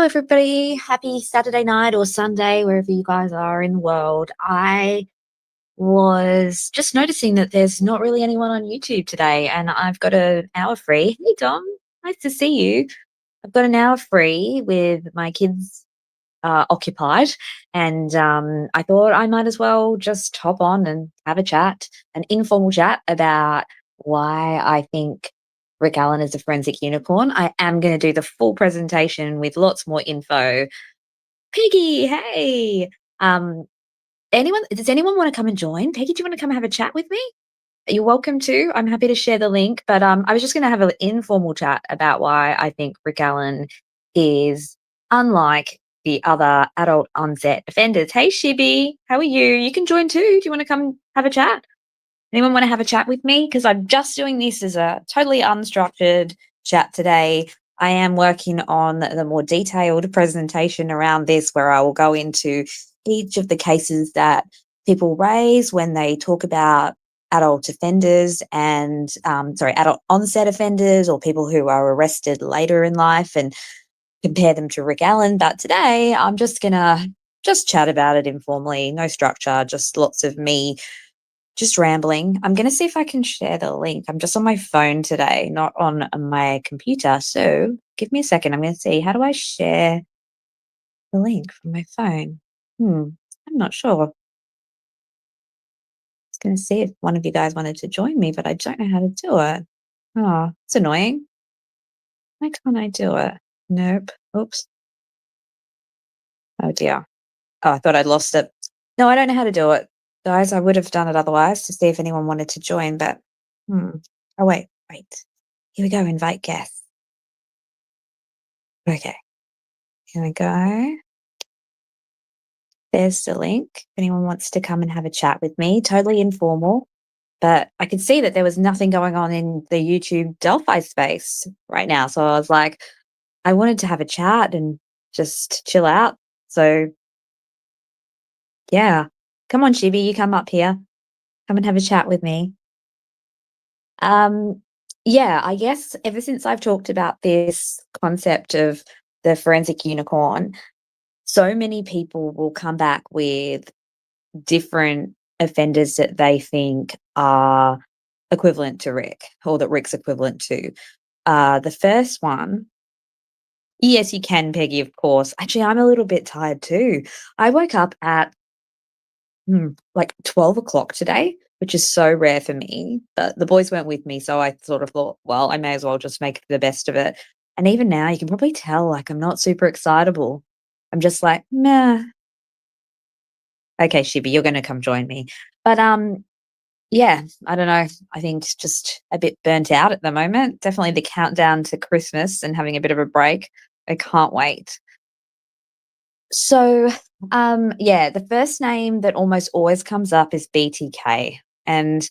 everybody. Happy Saturday night or Sunday, wherever you guys are in the world. I was just noticing that there's not really anyone on YouTube today, and I've got an hour free. Hey, Dom. Nice to see you. I've got an hour free with my kids occupied, and I thought I might as well just hop on and have a chat, an informal chat about why I think Rick Allen is a forensic unicorn. I am going to do the full presentation with lots more info. Peggy, hey. Um, does anyone want to come and join? Peggy, do you want to come have a chat with me? You're welcome to. I'm happy to share the link, but I was just going to have an informal chat about why I think Rick Allen is unlike the other adult onset offenders. Hey, Shibby, how are you? You can join too. Do you want to come have a chat? Anyone want to have a chat with me? Because I'm just doing this as a totally unstructured chat today. I am working on the more detailed presentation around this, where I will go into each of the cases that people raise when they talk about adult offenders and adult onset offenders or people who are arrested later in life and compare them to Rick Allen. But today I'm just gonna chat about it informally, no structure, just lots of me just rambling. I'm gonna see if I can share the link. I'm just on my phone today, not on my computer. So give me a second. I'm gonna see, how do I share the link from my phone? I'm not sure. Gonna see if one of you guys wanted to join me, but I don't know how to do it. Oh, it's annoying. Why can't I do it? Nope. Oops. Oh dear. Oh, I thought I'd lost it. No, I don't know how to do it. Guys, I would have done it otherwise to see if anyone wanted to join, but oh wait. Here we go, invite guests. Okay. Here we go. There's the link. If anyone wants to come and have a chat with me, totally informal. But I could see that there was nothing going on in the YouTube Delphi space right now. So I was like, I wanted to have a chat and just chill out. So yeah, come on, Shibi, you come up here. Come and have a chat with me. Yeah, I guess ever since I've talked about this concept of the forensic unicorn, so many people will come back with different offenders that they think are equivalent to Rick, or that Rick's equivalent to. The first one, yes, you can, Peggy, of course. Actually, I'm a little bit tired too. I woke up at like 12 o'clock today, which is so rare for me. But the boys weren't with me, so I sort of thought, well, I may as well just make the best of it. And even now, you can probably tell, like, I'm not super excitable. I'm just like, meh. Okay, Shibby, you're going to come join me. But yeah, I don't know. I think it's just a bit burnt out at the moment. Definitely the countdown to Christmas and having a bit of a break. I can't wait. So, yeah, the first name that almost always comes up is BTK. And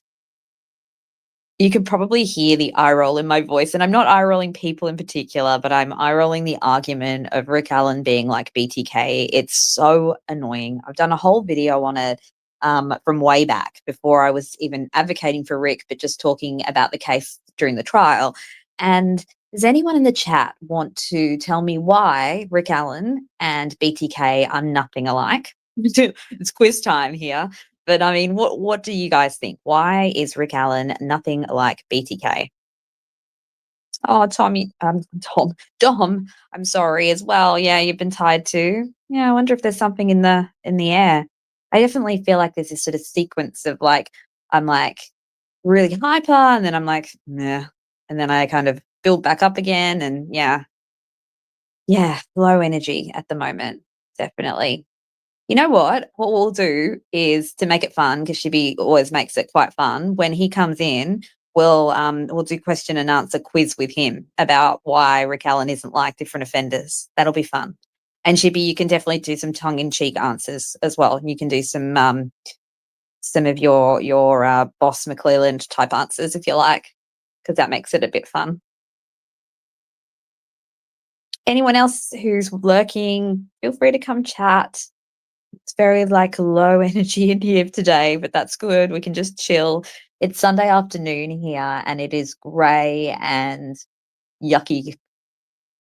you can probably hear the eye roll in my voice. And I'm not eye rolling people in particular, but I'm eye rolling the argument of Rick Allen being like BTK. It's so annoying. I've done a whole video on it from way back before I was even advocating for Rick, but just talking about the case during the trial. And does anyone in the chat want to tell me why Rick Allen and BTK are nothing alike? It's quiz time here. But I mean, what do you guys think? Why is Rick Allen nothing like BTK? Oh, Dom, I'm sorry as well. Yeah, you've been tired too. Yeah, I wonder if there's something in the air. I definitely feel like there's this sort of sequence of like, I'm like really hyper, and then I'm like, meh, and then I kind of build back up again, and yeah, low energy at the moment, definitely. You know what? What we'll do is, to make it fun, because Shibby always makes it quite fun. When he comes in, we'll do question and answer quiz with him about why Rick Allen isn't like different offenders. That'll be fun. And Shibby, you can definitely do some tongue in cheek answers as well. You can do some of your Boss McClelland type answers if you like, because that makes it a bit fun. Anyone else who's lurking, feel free to come chat. It's very like low energy in here today, but that's good. We can just chill. It's Sunday afternoon here and it is grey and yucky,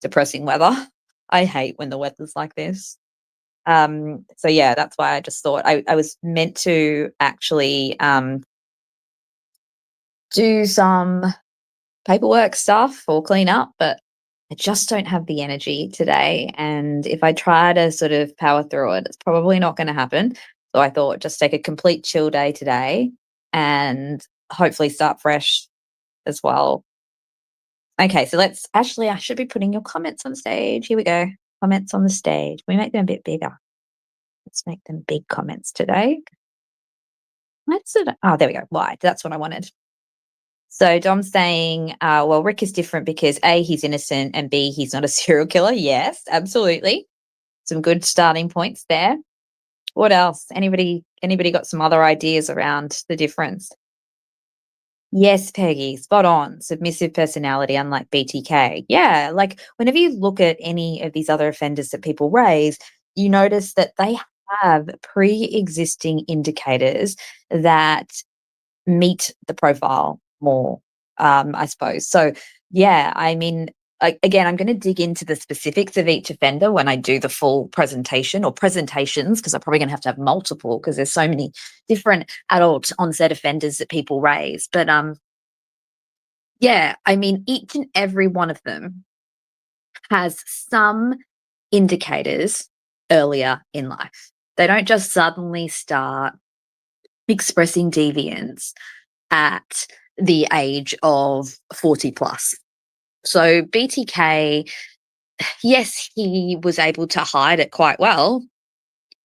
depressing weather. I hate when the weather's like this. So yeah, that's why I just thought I was meant to actually do some paperwork stuff or clean up, but I just don't have the energy today. And if I try to sort of power through it, it's probably not going to happen. So I thought just take a complete chill day today and hopefully start fresh as well. Okay, so let's actually, I should be putting your comments on stage. Here we go. Comments on the stage. We make them a bit bigger. Let's make them big comments today. Let's, oh, there we go. Wide. That's what I wanted. So Dom's saying, well, Rick is different because A, he's innocent, and B, he's not a serial killer. Yes, absolutely. Some good starting points there. What else? Anybody got some other ideas around the difference? Yes, Peggy, spot on. Submissive personality, unlike BTK. Yeah, like whenever you look at any of these other offenders that people raise, you notice that they have pre-existing indicators that meet the profile more, I suppose. So, yeah, I mean, again, I'm going to dig into the specifics of each offender when I do the full presentation or presentations, because I'm probably going to have multiple because there's so many different adult onset offenders that people raise. But yeah, I mean, each and every one of them has some indicators earlier in life. They don't just suddenly start expressing deviance at the age of 40 plus. So BTK, yes, he was able to hide it quite well.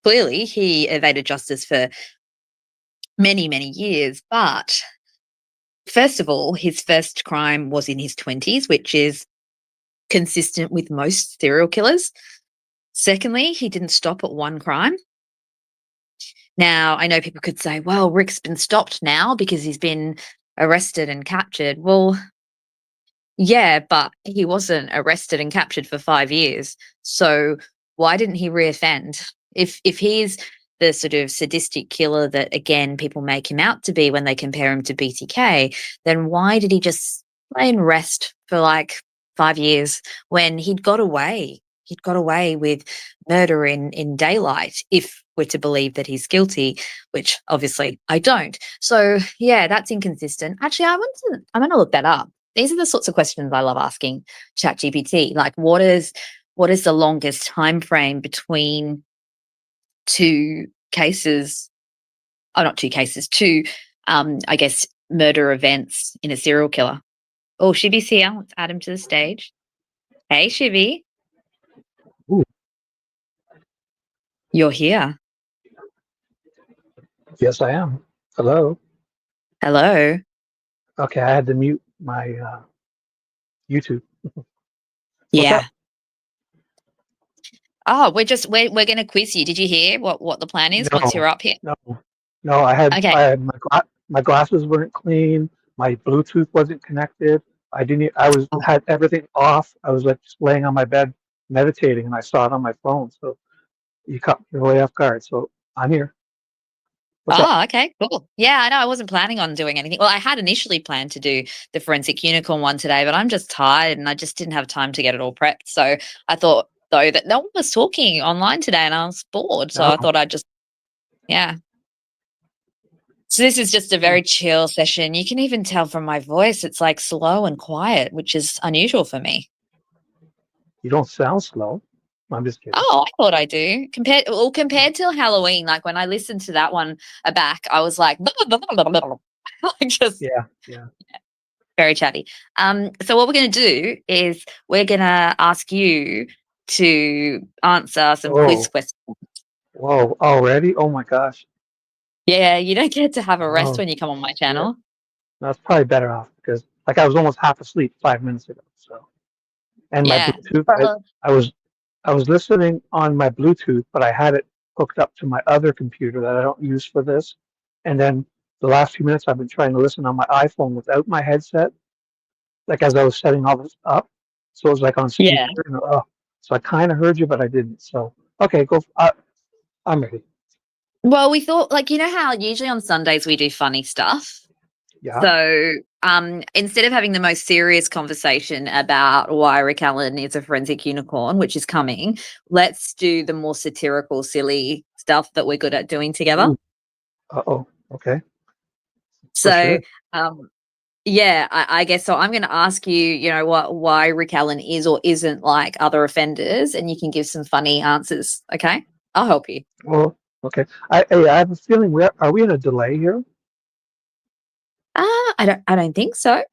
Clearly, he evaded justice for many, many years. But first of all, his first crime was in his 20s, which is consistent with most serial killers. Secondly, he didn't stop at one crime. Now, I know people could say, well, Rick's been stopped now because he's been arrested and captured. Well, yeah, but he wasn't arrested and captured for 5 years. So why didn't he reoffend? If he's the sort of sadistic killer that, again, people make him out to be when they compare him to BTK, then why did he just lay and rest for like 5 years when he'd got away? He'd got away with murder in daylight, if we're to believe that he's guilty, which obviously I don't. So yeah, that's inconsistent. Actually, I'm going to look that up. These are the sorts of questions I love asking ChatGPT. Like, what is the longest time frame between two cases? Oh, not two cases. Two, I guess, murder events in a serial killer. Oh, Shibi's here. Let's add him to the stage. Hey, Shibi. Ooh. You're here. Yes, I am. Hello. Hello. Okay, I had to mute my YouTube. What's Yeah. up? Oh, we're gonna quiz you. Did you hear what the plan is once you're No, up here? no, no. I Okay. had my glasses weren't clean. My Bluetooth wasn't connected. I didn't. I was Oh, had everything off. I was like just laying on my bed meditating, and I saw it on my phone. So you caught me way off guard. So I'm here. What's up? okay, cool. Yeah, I know I wasn't planning on doing anything. Well, I had initially planned to do the forensic unicorn one today, but I'm just tired and I just didn't have time to get it all prepped. So I thought though that no one was talking online today and I was bored. So No. I thought I'd just yeah. So this is just a very chill session. You can even tell from my voice it's like slow and quiet, which is unusual for me. You don't sound slow. I'm just kidding. Oh, I thought I do. Compared to Halloween, like when I listened to that one back, I was like, like just Yeah, yeah. very chatty. So what we're going to do is we're going to ask you to answer some quiz Oh, questions. whoa! Already? Oh my gosh. Yeah, you don't get to have a rest Oh, when you come on my shit. channel. That's probably better off because like I was almost half asleep 5 minutes ago. So and my Yeah. Bluetooth, Well, I was listening on my Bluetooth, but I had it hooked up to my other computer that I don't use for this. And then the last few minutes I've been trying to listen on my iPhone without my headset, like as I was setting all this up. So it was like on yeah. speaker. And, so I kind of heard you, but I didn't. So okay, go. I'm ready. Well, we thought, like, you know how usually on Sundays we do funny stuff? Yeah. So instead of having the most serious conversation about why Rick Allen is a forensic unicorn, which is coming, let's do the more satirical, silly stuff that we're good at doing together. Ooh. Uh-oh. Okay. For So, sure. um, yeah, I guess so. I'm going to ask you, why Rick Allen is or isn't like other offenders, and you can give some funny answers. Okay, I'll help you. Well, okay. I have a feeling are we in a delay here? I don't think so.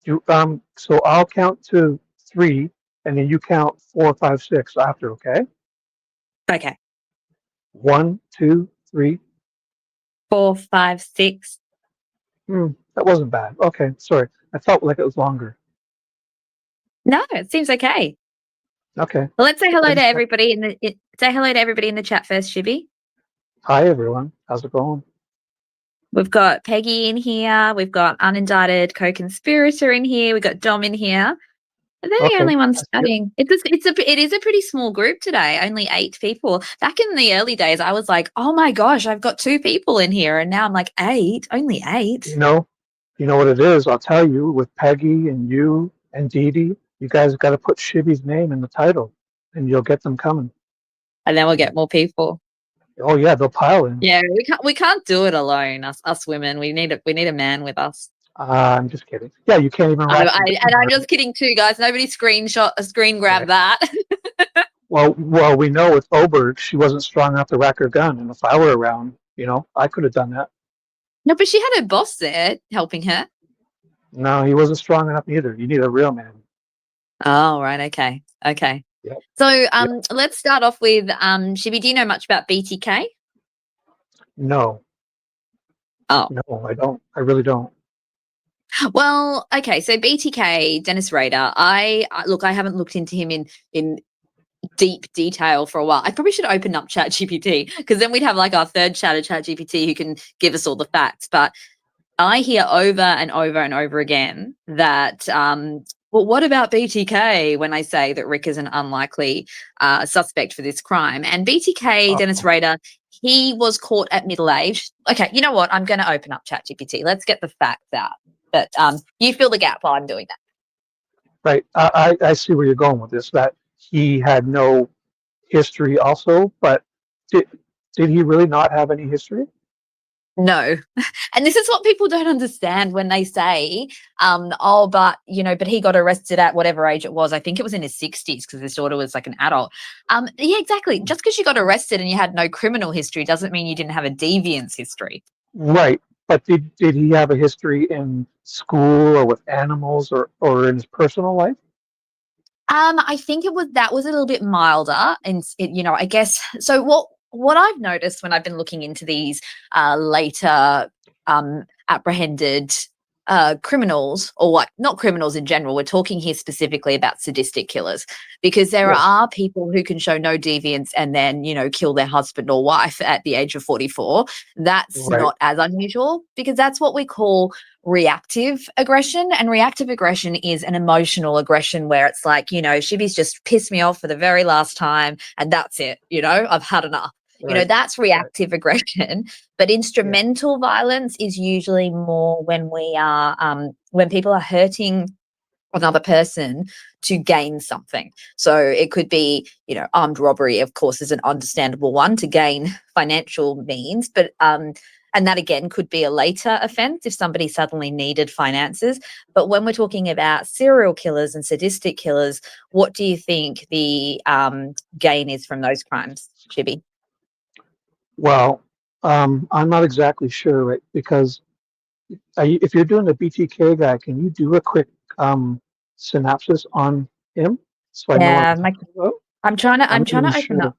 So I'll count to 3, and then you count 4, 5, 6 after. Okay. Okay, 1, 2, 3. 4, 5, 6. That wasn't bad. Okay. Sorry. I felt like it was longer. No, it seems okay. Okay. Well, let's say I hello to just everybody say hello to everybody in the chat first, Shibby. Hi everyone. How's it going? We've got Peggy in here. We've got unindicted co-conspirator in here. We've got Dom in here. And they're the Okay. only ones I see it. studying. It is a pretty small group today. Only 8 people. Back in the early days, I was like, oh my gosh, I've got 2 people in here, and now I'm like 8. Only 8. You know, you know what it is. I'll tell you. With Peggy and you and Dee Dee, you guys got to put Shibby's name in the title, and you'll get them coming. And then we'll get more people. Oh yeah, they'll pile in. Yeah, we can't do it alone. Us women, we need a man with us. I'm just kidding. Yeah, you can't even wrap your And I'm arm. just kidding too, guys. Nobody screen Yeah. grab that. Well, we know with Oberg, she wasn't strong enough to rack her gun, and if I were around, I could have done that. No, but she had her boss there helping her. No, he wasn't strong enough either. You need a real man. Oh, right. Okay. Okay. Yep. So Yep. let's start off with Shibi, do you know much about BTK? No, Oh. no, I don't. I really don't. Well, okay. So BTK, Dennis Rader, look, I haven't looked into him in deep detail for a while. I probably should open up ChatGPT, because then we'd have like our third chat of ChatGPT who can give us all the facts. But I hear over and over and over again that, well, what about BTK when I say that Rick is an unlikely suspect for this crime? And BTK, Dennis Uh-oh. Rader, he was caught at middle age. Okay, you know what? I'm going to open up ChatGPT. Let's get the facts out. But you fill the gap while I'm doing that. Right. I see where you're going with this. That he had no history, also, but did did he really not have any history? No. And this is what people don't understand when they say, but he got arrested at whatever age it was. I think it was in his 60s, because his daughter was like an adult. Yeah, exactly. Just because you got arrested and you had no criminal history doesn't mean you didn't have a deviance history. Right. But did he have a history in school or with animals or in his personal life? I think that was a little bit milder, and I guess so. What I've noticed when I've been looking into these later apprehended criminals, or like not criminals in general, we're talking here specifically about sadistic killers, because there Yes. are people who can show no deviance and then kill their husband or wife at the age of 44. That's Right. not as unusual, because that's what we call reactive aggression. And reactive aggression is an emotional aggression where it's like, Shibby's just pissed me off for the very last time and that's it. I've had enough. Right. That's Right. reactive aggression. But Yeah. instrumental violence is usually more when when people are hurting another person to gain something. So it could be, armed robbery, of course, is an understandable one to gain financial means, but and that again could be a later offense if somebody suddenly needed finances. But when we're talking about serial killers and sadistic killers, what do you think the gain is from those crimes, Chibi? Well, I'm not exactly sure, right? Because if you're doing the BTK guy, can you do a quick synopsis on him so I know what Yeah, I'm talking about? I'm I'm not trying even to open sure. up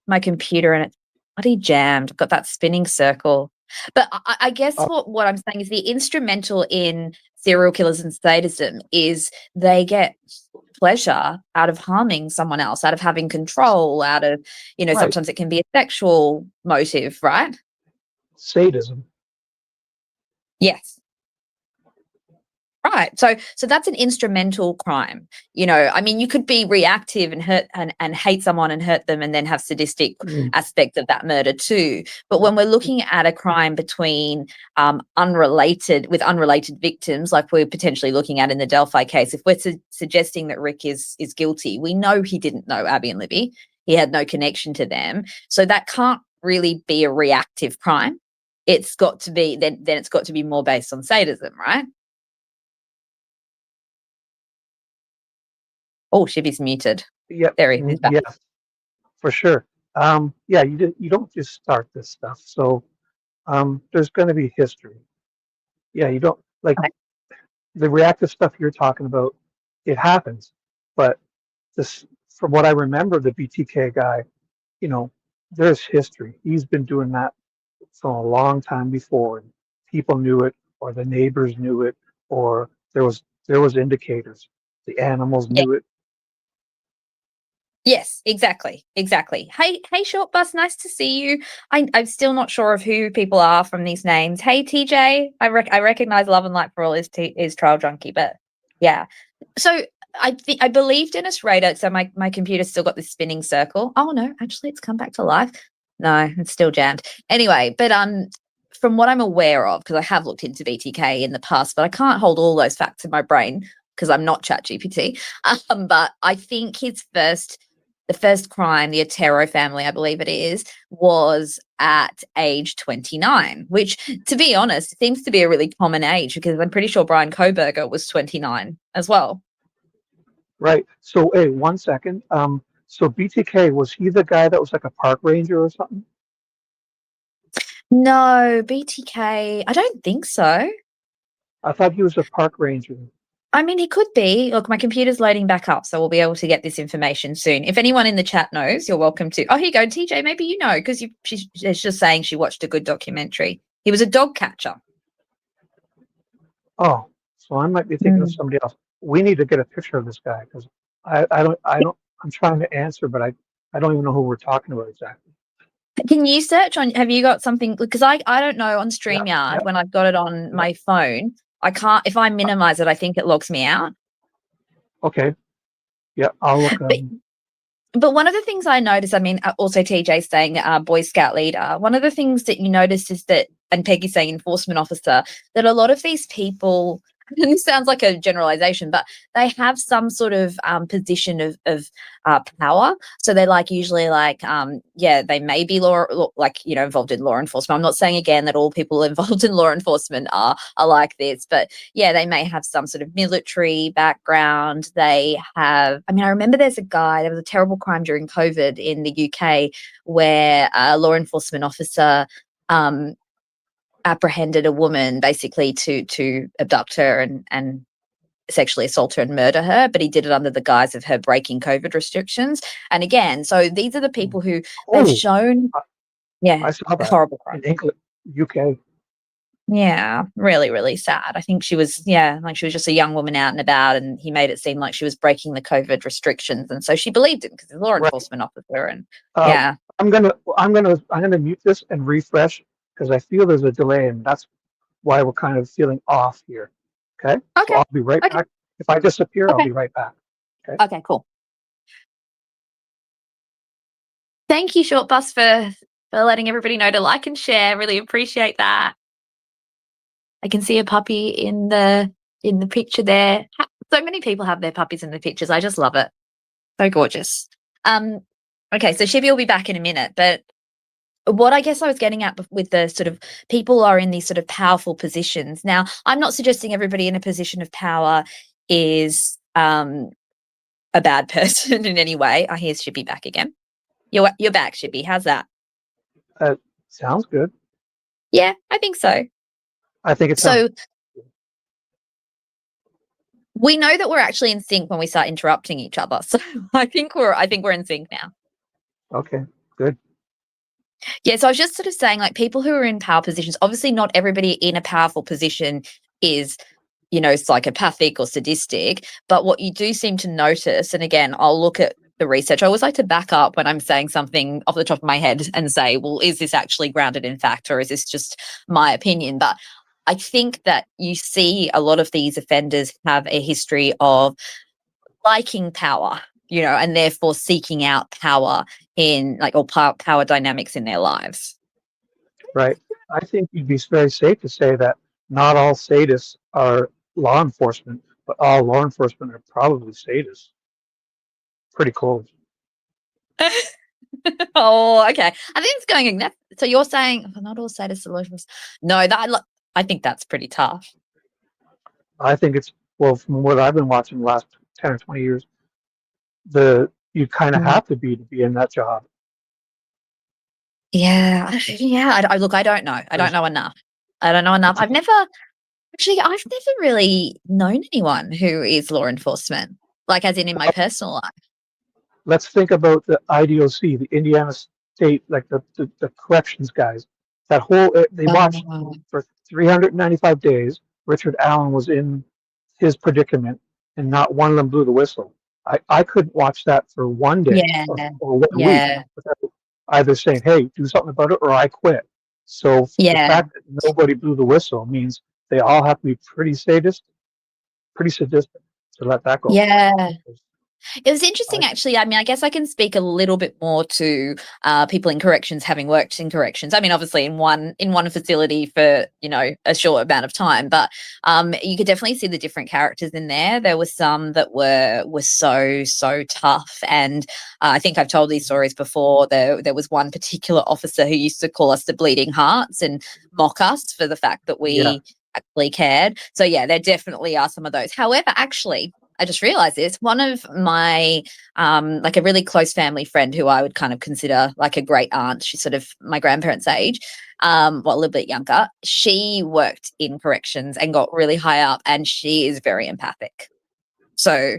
my computer, and it's bloody jammed. I've got that spinning circle. But I guess Uh, what I'm saying is the instrumental in serial killers and sadism is they get pleasure out of harming someone else, out of having control, out of, right. sometimes it can be a sexual motive, right? Sadism. Yes. Right. So that's an instrumental crime. I mean, you could be reactive and hurt and hate someone and hurt them and then have sadistic Mm. aspects of that murder too. But when we're looking at a crime between unrelated victims, like we're potentially looking at in the Delphi case, if we're suggesting that Rick is guilty, we know he didn't know Abby and Libby. He had no connection to them. So that can't really be a reactive crime. It's got to be then it's got to be more based on sadism, right? Oh, Shibby's muted. Yeah. There he is back. Yeah, for sure. Yeah, you don't just start this stuff. So there's going to be history. Yeah, you don't like Okay. the reactive stuff you're talking about. It happens, but this, from what I remember, the BTK guy, there's history. He's been doing that for a long time before, and people knew it, or the neighbors knew it, or there was indicators. The animals Yeah. knew it. Yes, exactly. Hey, Short Bus, nice to see you. I'm still not sure of who people are from these names. Hey, TJ, I recognize Love and Light for All is Trail Junkie, but yeah. So I believe Dennis Rader. So my computer's still got this spinning circle. Oh no, actually, it's come back to life. No, it's still jammed. Anyway, but from what I'm aware of, because I have looked into BTK in the past, but I can't hold all those facts in my brain because I'm not ChatGPT. But I think the first crime, the Otero family, I believe it is, was at age 29, which, to be honest, seems to be a really common age because I'm pretty sure Brian Koberger was 29 as well. Right. So, hey, 1 second. So BTK, was he the guy that was like a park ranger or something? No, BTK, I don't think so. I thought he was a park ranger. I mean, he could be. Look, my computer's loading back up, so we'll be able to get this information soon. If anyone in the chat knows, you're welcome to. Oh, here you go, TJ. Maybe you know because she's just saying she watched a good documentary. He was a dog catcher. Oh, so I might be thinking of somebody else. We need to get a picture of this guy because I don't, I'm trying to answer, but I don't even know who we're talking about exactly. Can you search on? Have you got something? Because I don't know on StreamYard Yep. when I've got it on my phone. I can't. If I minimize it, I think it logs me out. Okay. Yeah, I'll look. But one of the things I noticed, I mean, also TJ saying Boy Scout leader, one of the things that you notice is that, and Peggy saying enforcement officer, that a lot of these people, and this sounds like a generalization, but they have some sort of position of power. So they're like usually like, they may be involved in law enforcement. I'm not saying again that all people involved in law enforcement are like this, but yeah, they may have some sort of military background. They have, I mean, I remember there was a terrible crime during COVID in the UK where a law enforcement officer apprehended a woman basically to abduct her and sexually assault her and murder her, but he did it under the guise of her breaking COVID restrictions. And again, so these are the people who they've shown, I saw that horrible crime. in England, UK. Yeah, really, really sad. I think she was just a young woman out and about, and he made it seem like she was breaking the COVID restrictions, and so she believed him because he's a law enforcement officer. And I'm gonna mute this and refresh because I feel there's a delay, and that's why we're kind of feeling off here. Okay. So I'll be right back. If I disappear, I'll be right back. Okay, cool. Thank you, Short Bus, for letting everybody know to like and share. Really appreciate that. I can see a puppy in the picture there. So many people have their puppies in the pictures. I just love it. So gorgeous. Okay, so Shibby will be back in a minute, but what I guess I was getting at with the sort of people are in these sort of powerful positions. Now, I'm not suggesting everybody in a position of power is a bad person in any way. I hear Shibby back again. You're back, Shibby. How's that? Sounds good. Yeah, I think so. I think it's so. We know that we're actually in sync when we start interrupting each other. So I think we're in sync now. Okay, good. Yeah, so I was just sort of saying, like, people who are in power positions, obviously not everybody in a powerful position is, psychopathic or sadistic, but what you do seem to notice, and again, I'll look at the research. I always like to back up when I'm saying something off the top of my head and say, well, is this actually grounded in fact, or is this just my opinion? But I think that you see a lot of these offenders have a history of liking power, and therefore seeking out power in or power dynamics in their lives. Right. I think you'd be very safe to say that not all sadists are law enforcement, but all law enforcement are probably sadists. Pretty close. Oh, okay. I think it's going in that. So you're saying not all sadists are law enforcement. No, I think that's pretty tough. I think it's, well, from what I've been watching the last 10 or 20 years, you kind of have to be in that job. Yeah. Yeah. Look, I don't know. I don't know enough. I've never really known anyone who is law enforcement, like as in my personal life. Let's think about the IDOC, the Indiana State, like the corrections guys. That whole, they watched for 395 days. Richard Allen was in his predicament, and not one of them blew the whistle. I couldn't watch that for one day Yeah. or 1 week without either saying, "Hey, do something about it," or "I quit." So the fact that nobody blew the whistle means they all have to be pretty sadistic to let that go. Yeah. It was interesting, actually. I mean, I guess I can speak a little bit more to people in corrections, having worked in corrections. I mean, obviously in one facility for a short amount of time, but you could definitely see the different characters in there. There were some that were so tough, and I think I've told these stories before. There was one particular officer who used to call us the bleeding hearts and mock us for the fact that we actually cared. So yeah, there definitely are some of those. However, actually, I just realized this. One of my, a really close family friend who I would kind of consider like a great aunt, she's sort of my grandparents' age, a little bit younger. She worked in corrections and got really high up, and she is very empathic. So,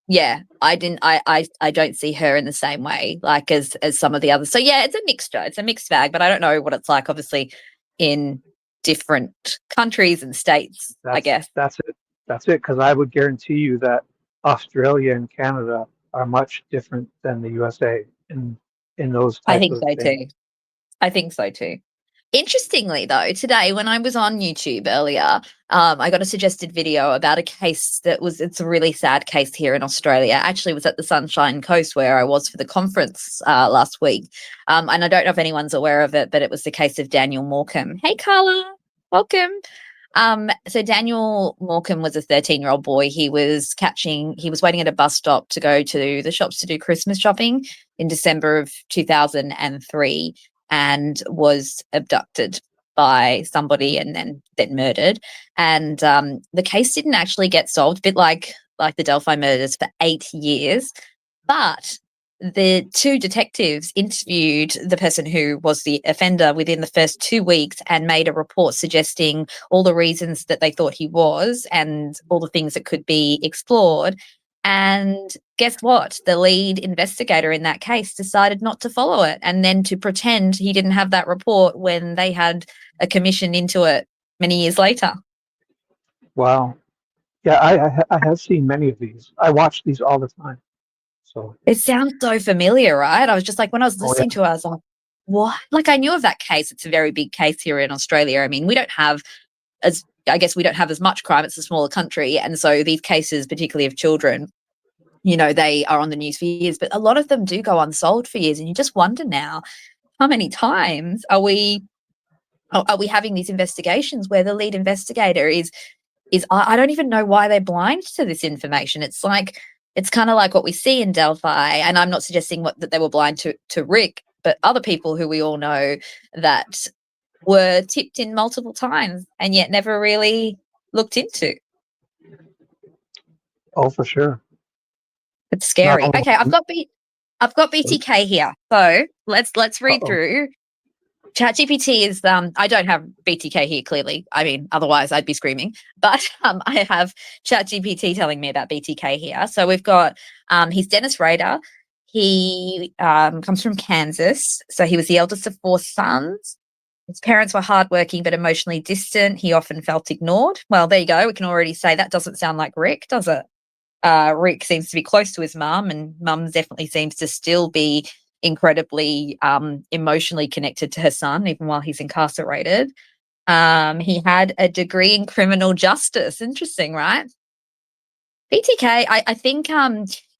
yeah, I don't see her in the same way, like as some of the others. So yeah, it's a mixture. It's a mixed bag, but I don't know what it's like, obviously, in different countries and states, I guess. That's it. That's it, because I would guarantee you that Australia and Canada are much different than the USA in those types of things. I think so too. Interestingly, though, today when I was on YouTube earlier, I got a suggested video about a case it's a really sad case here in Australia. Actually, it was at the Sunshine Coast where I was for the conference last week. And I don't know if anyone's aware of it, but it was the case of Daniel Morecambe. Hey, Carla, welcome. So Daniel Morecambe was a 13-year-old boy. He was waiting at a bus stop to go to the shops to do Christmas shopping in December of 2003 and was abducted by somebody and then murdered. And the case didn't actually get solved, a bit like the Delphi murders, for 8 years. But the two detectives interviewed the person who was the offender within the first 2 weeks and made a report suggesting all the reasons that they thought he was and all the things that could be explored. And guess what? The lead investigator in that case decided not to follow it and then to pretend he didn't have that report when they had a commission into it many years later. Wow. Yeah, I have seen many of these. I watch these all the time. So it sounds so familiar, right? I was just like, when I was listening to it, I was like, what? Like, I knew of that case. It's a very big case here in Australia. I mean, we don't have as much crime. It's a smaller country. And so these cases, particularly of children, they are on the news for years, but a lot of them do go unsolved for years. And you just wonder now, how many times are we having these investigations where the lead investigator is I don't even know why they're blind to this information. It's like, it's kind of like what we see in Delphi, and I'm not suggesting that they were blind to Rick, but other people who we all know that were tipped in multiple times and yet never really looked into. Oh, for sure. It's scary. Okay, I've got BTK here, so let's read through. ChatGPT is I don't have BTK here, clearly. I mean, otherwise I'd be screaming. But I have ChatGPT telling me about BTK here. So we've got he's Dennis Rader. He comes from Kansas. So he was the eldest of 4 sons. His parents were hardworking but emotionally distant. He often felt ignored. Well, there you go. We can already say that doesn't sound like Rick, does it? Rick seems to be close to his mum, and mum definitely seems to still be incredibly emotionally connected to her son, even while he's incarcerated. He had a degree in criminal justice. Interesting, right? BTK, I think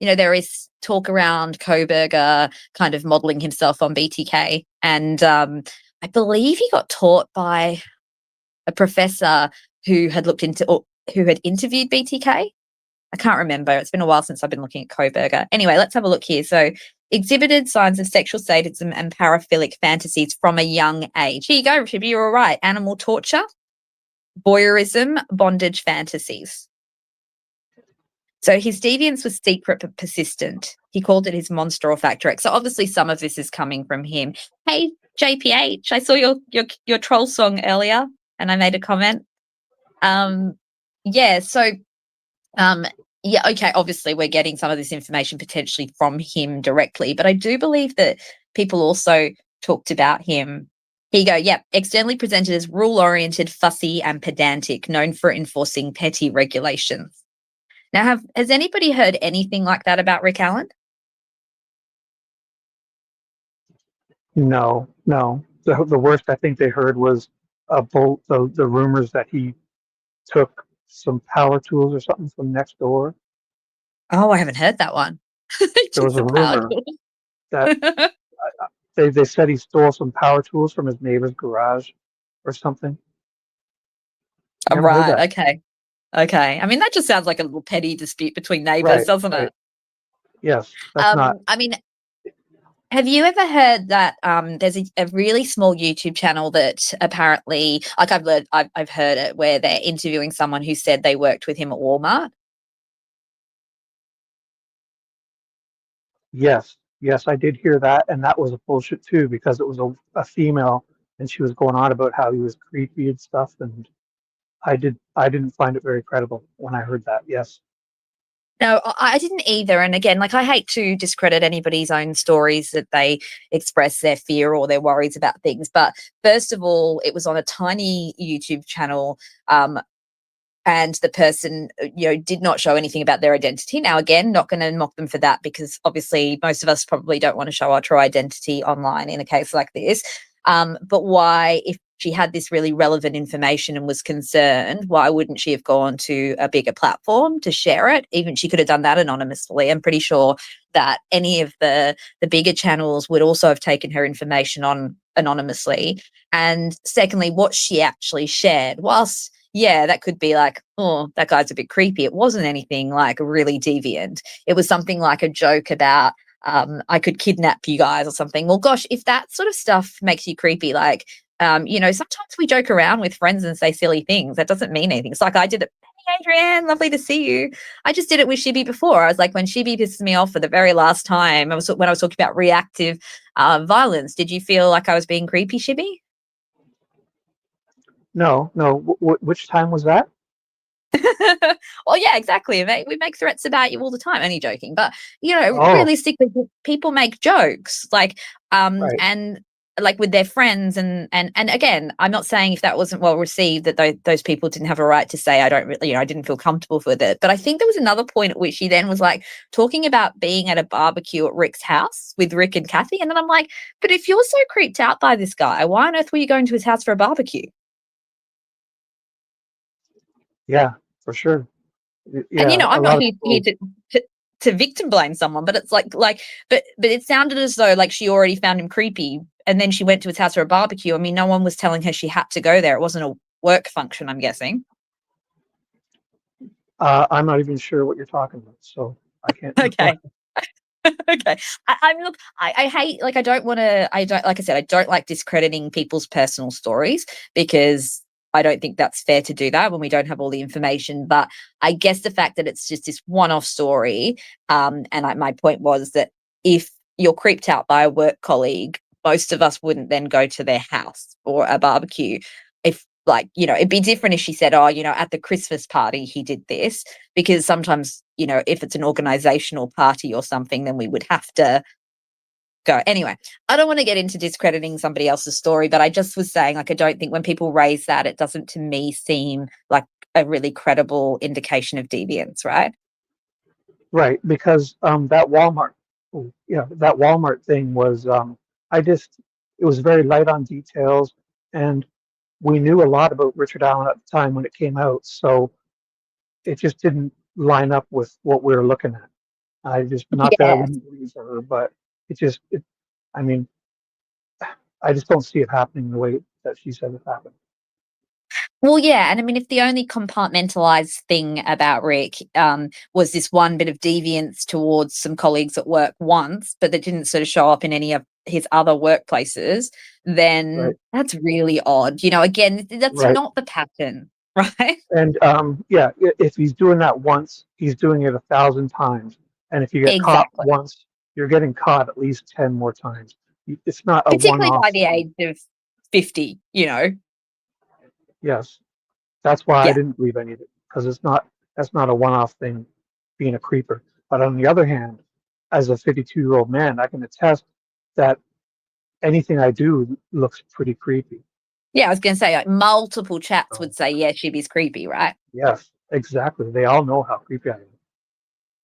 there is talk around Koberger kind of modeling himself on BTK. And I believe he got taught by a professor who had looked into or who had interviewed BTK. I can't remember. It's been a while since I've been looking at Koberger. Anyway, let's have a look here. So, exhibited signs of sexual sadism and paraphilic fantasies from a young age. Here you go, Richard. You're all right. Animal torture, voyeurism, bondage fantasies. So his deviance was secret but persistent. He called it his monster or factor X. So obviously some of this is coming from him. Hey, JPH, I saw your troll song earlier and I made a comment. Yeah, so yeah, okay, obviously we're getting some of this information potentially from him directly, but I do believe that people also talked about him. Here you go. Yep. Externally presented as rule-oriented, fussy, and pedantic, known for enforcing petty regulations. Now, has anybody heard anything like that about Rick Allen? No, no. The worst I think they heard was the rumors that he took some power tools or something from next door. Oh, I haven't heard that one. There was Just a the power rumor that they said he stole some power tools from his neighbor's garage or something. Never heard Right. that. Okay. Okay. I mean, that just sounds like a little petty dispute between neighbors, Right, doesn't right. it? Yes, that's not. I mean, have you ever heard that there's a really small YouTube channel that apparently, like I've heard it, where they're interviewing someone who said they worked with him at Walmart? Yes, yes, I did hear that, and that was a bullshit too because it was a female, and she was going on about how he was creepy and stuff, and I didn't find it very credible when I heard that. Yes. No, I didn't either. And again, like I hate to discredit anybody's own stories that they express their fear or their worries about things. But first of all, it was on a tiny YouTube channel. And the person, did not show anything about their identity. Now, again, not going to mock them for that because obviously most of us probably don't want to show our true identity online in a case like this. But why, if she had this really relevant information and was concerned, why wouldn't she have gone to a bigger platform to share it? Even she could have done that anonymously. I'm pretty sure that any of the bigger channels would also have taken her information on anonymously. And secondly, what she actually shared, whilst yeah, that could be like, oh, that guy's a bit creepy. It wasn't anything like really deviant. It was something like a joke about, I could kidnap you guys or something. Well, gosh, if that sort of stuff makes you creepy, like, sometimes we joke around with friends and say silly things. That doesn't mean anything. It's like I did it. Hey, Adrienne, lovely to see you. I just did it with Shibby before. I was like, when Shibby pissed me off for the very last time, when I was talking about reactive violence. Did you feel like I was being creepy, Shibby? No, no. Which time was that? Well, yeah, exactly. We make threats about you all the time. Only joking, but Oh, realistically, people make jokes like, right. and like with their friends, and again, I'm not saying if that wasn't well received that those people didn't have a right to say I don't really, I didn't feel comfortable with it. But I think there was another point at which he then was like talking about being at a barbecue at Rick's house with Rick and Kathy, and then I'm like, but if you're so creeped out by this guy, why on earth were you going to his house for a barbecue? Yeah, for sure. And Yeah, a I'm not lot of here people. to victim blame someone, but it's but it sounded as though like she already found him creepy, and then she went to his house for a barbecue. I mean, no one was telling her she had to go there. It wasn't a work function, I'm guessing. I'm not even sure what you're talking about, so I can't reply. Okay. Okay. Look, I hate, like, I don't want to, I don't, like I said, I don't like discrediting people's personal stories because I don't think that's fair to do that when we don't have all the information. But I guess the fact that it's just this one-off story, my point was that if you're creeped out by a work colleague, most of us wouldn't then go to their house or a barbecue. If, like, it'd be different if she said, oh, at the Christmas party he did this, because sometimes, if it's an organizational party or something, then we would have to go. Anyway, I don't want to get into discrediting somebody else's story, but I just was saying, like, I don't think when people raise that, it doesn't to me seem like a really credible indication of deviance, right? Right, because that Walmart, oh, yeah, that Walmart thing was, I just, it was very light on details, and we knew a lot about Richard Allen at the time when it came out, so it just didn't line up with what we were looking at. I just, not that I Yeah. wouldn't believe her, but it just, I mean, I just don't see it happening the way that she said it happened. Well, yeah, and I mean, if the only compartmentalized thing about Rick was this one bit of deviance towards some colleagues at work once, but that didn't sort of show up in any of his other workplaces, then Right, that's really odd. You know, again, that's right. not the pattern, right? And yeah, if he's doing that once, he's doing it 1,000 times. And if you get caught Exactly. once, you're getting caught at least 10 more times. It's not a Particularly one-off by the thing. age of 50, you know. Yes, that's why I Yeah. didn't believe any of it, because that's not a one-off thing, being a creeper. But on the other hand, as a 52-year-old man, I can attest that anything I do looks pretty creepy. Yeah, I was going to say, like, multiple chats So, would say, yeah, Shibby's creepy, right? yes, exactly. They all know how creepy I am.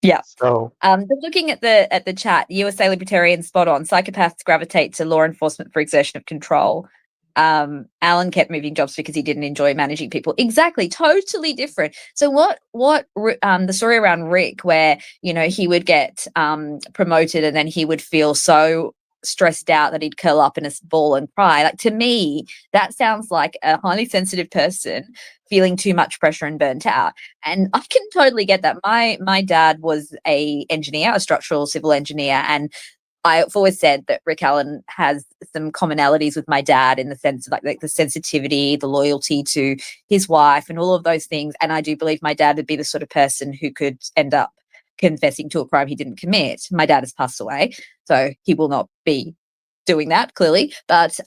Yeah. So, But looking at the chat, USA Libertarian spot on. Psychopaths gravitate to law enforcement for exertion of control. Alan kept moving jobs because he didn't enjoy managing people. Exactly, totally different. So what the story around Rick, where he would get promoted and then he would feel so stressed out that he'd curl up in a ball and cry. Like, to me, that sounds like a highly sensitive person feeling too much pressure and burnt out. And I can totally get that. My dad was a engineer, a structural civil engineer, and I've always said that Rick Allen has some commonalities with my dad in the sense of like the sensitivity, the loyalty to his wife, and all of those things. And I do believe my dad would be the sort of person who could end up confessing to a crime he didn't commit. My dad has passed away, so he will not be doing that, clearly. But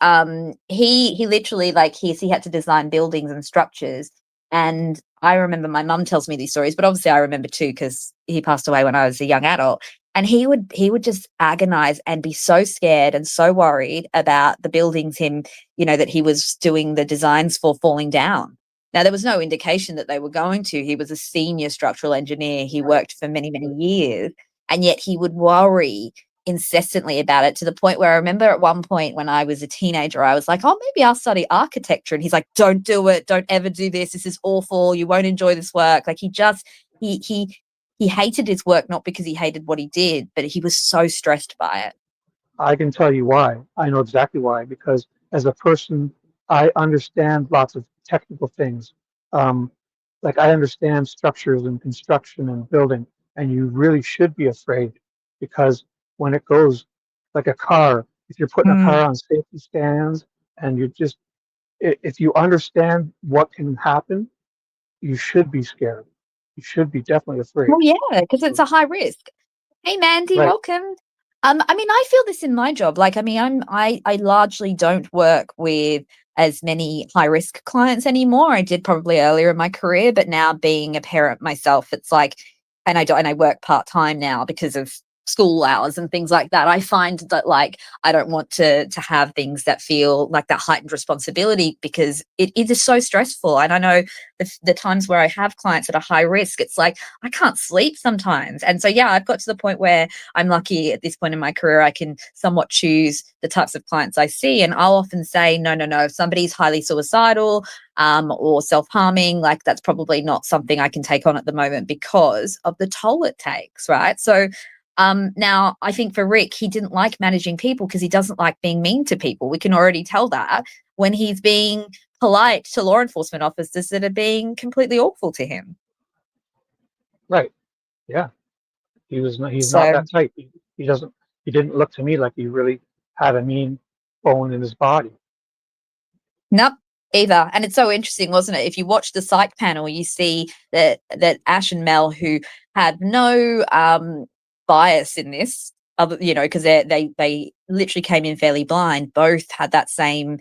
he literally, like, he had to design buildings and structures. And I remember my mum tells me these stories, but obviously I remember too because he passed away when I was a young adult. And he would just agonize and be so scared and so worried about the buildings that he was doing the designs for falling down. Now, there was no indication that they were going to. He was a senior structural engineer. He worked for many, many years, and yet he would worry incessantly about it, to the point where I remember at one point when I was a teenager, I was like, oh, maybe I'll study architecture. And he's like, don't do it. Don't ever do this. This is awful. You won't enjoy this work. Like, he hated his work, not because he hated what he did, but he was so stressed by it. I can tell you why. I know exactly why, because as a person, I understand lots of technical things. Um, like, I understand structures and construction and building, and you really should be afraid, because when it goes, like a car, if you're putting a car Mm. on safety stands and you just, if you understand what can happen, you should be scared. You should be definitely Well, afraid. yeah, because it's So, a high risk. Hey, Mandy, right. welcome. I mean, I feel this in my job. Like, I mean, I largely don't work with as many high risk clients anymore. I did probably earlier in my career, but now being a parent myself, it's like, and I work part time now because of school hours and things like that. I find that, like, I don't want to have things that feel like that heightened responsibility, because it is so stressful. And I know the times where I have clients that are high risk, it's like I can't sleep sometimes. And so, yeah, I've got to the point where I'm lucky at this point in my career, I can somewhat choose the types of clients I see. And I'll often say, no, no, no, if somebody's highly suicidal or self-harming, like, that's probably not something I can take on at the moment because of the toll it takes, right? So now, I think for Rick, he didn't like managing people because he doesn't like being mean to people. We can already tell that when he's being polite to law enforcement officers that are being completely awful to him. Right. Yeah. He's not So, that type. He doesn't, he didn't look to me like he really had a mean bone in his body. nope, either. And it's so interesting, wasn't it? If you watch the psych panel, you see that Ash and Mel, who had no bias in this, other, because they literally came in fairly blind, both had that same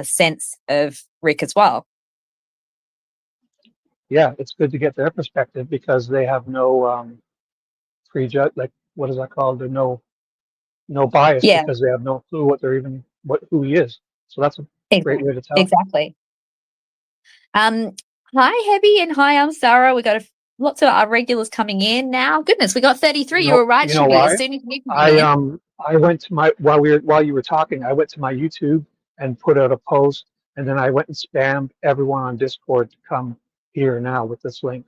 sense of Rick as well. Yeah, it's good to get their perspective because they have no prejudge, like, what is that called? There's no bias Yeah, because they have no clue what they're even what who he is. So that's a great exactly. way to tell. Exactly. Um, Hi, Hebby, and hi, I'm Sarah. We got lots of our regulars coming in now. Goodness, we got 33. You were right, You know Shibby. As why? soon as you came I in, I went to my while you were talking, I went to my YouTube and put out a post and then I went and spammed everyone on Discord to come here now with this link.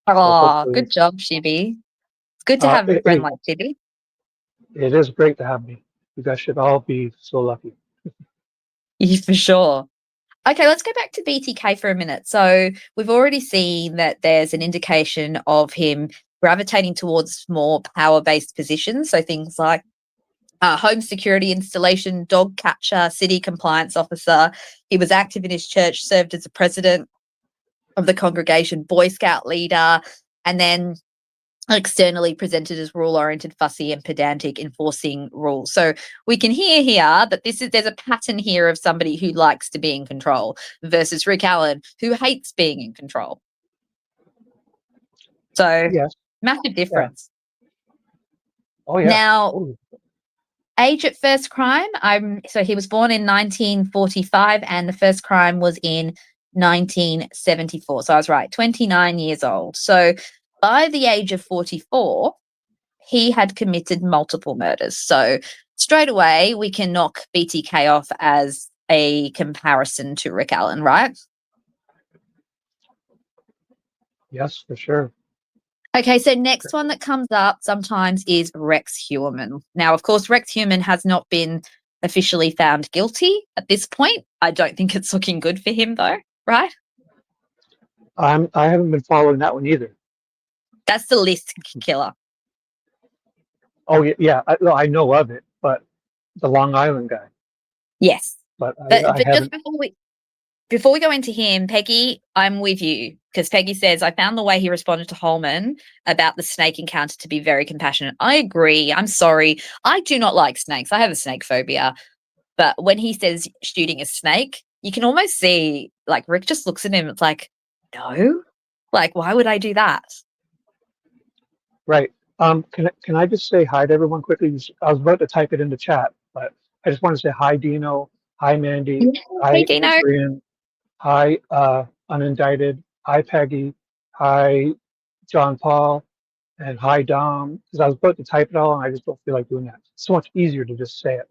So Oh, hopefully, good job, Shibby. It's good to have a friend hey, like Shibby. it is great to have me. You guys should all be so lucky. Yeah, for sure. Okay, let's go back to BTK for a minute. So we've already seen that there's an indication of him gravitating towards more power-based positions. So things like home security installation, dog catcher, city compliance officer. He was active in his church, served as a president of the congregation, Boy Scout leader, and then externally presented as rule-oriented, fussy, and pedantic, enforcing rules. So we can hear here that there's a pattern here of somebody who likes to be in control versus Rick Allen, who hates being in control. So Yes. massive Yeah. difference. Oh yeah. Now, Oh, age at first crime. So he was born in 1945, and the first crime was in 1974. So I was right, 29 years old. So by the age of 44, he had committed multiple murders. So straight away, we can knock BTK off as a comparison to Rick Allen, right? yes, for sure. Okay, so next one that comes up sometimes is Rex Heuermann. Now, of course, Rex Heuermann has not been officially found guilty at this point. I don't think it's looking good for him, though, right? I haven't been following that one either. That's the list killer. Oh yeah, yeah. I know of it, but the Long Island guy. Yes. But But, I but just haven't. before we go into him, Peggy, I'm with you because Peggy says, I found the way he responded to Holman about the snake encounter to be very compassionate. I agree. I'm sorry. I do not like snakes. I have a snake phobia. But when he says shooting a snake, you can almost see like Rick just looks at him. It's like, no, like, why would I do that? Right. Can I just say hi to everyone quickly? I was about to type it into chat, but I just want to say hi, Dino. Hi, Mandy. Yeah. Hey, Hi, Dino. Adrian. Hi, Unindicted. Hi, Peggy. Hi, John Paul. And hi, Dom. Because I was about to type it all, and I just don't feel like doing that. It's so much easier to just say it.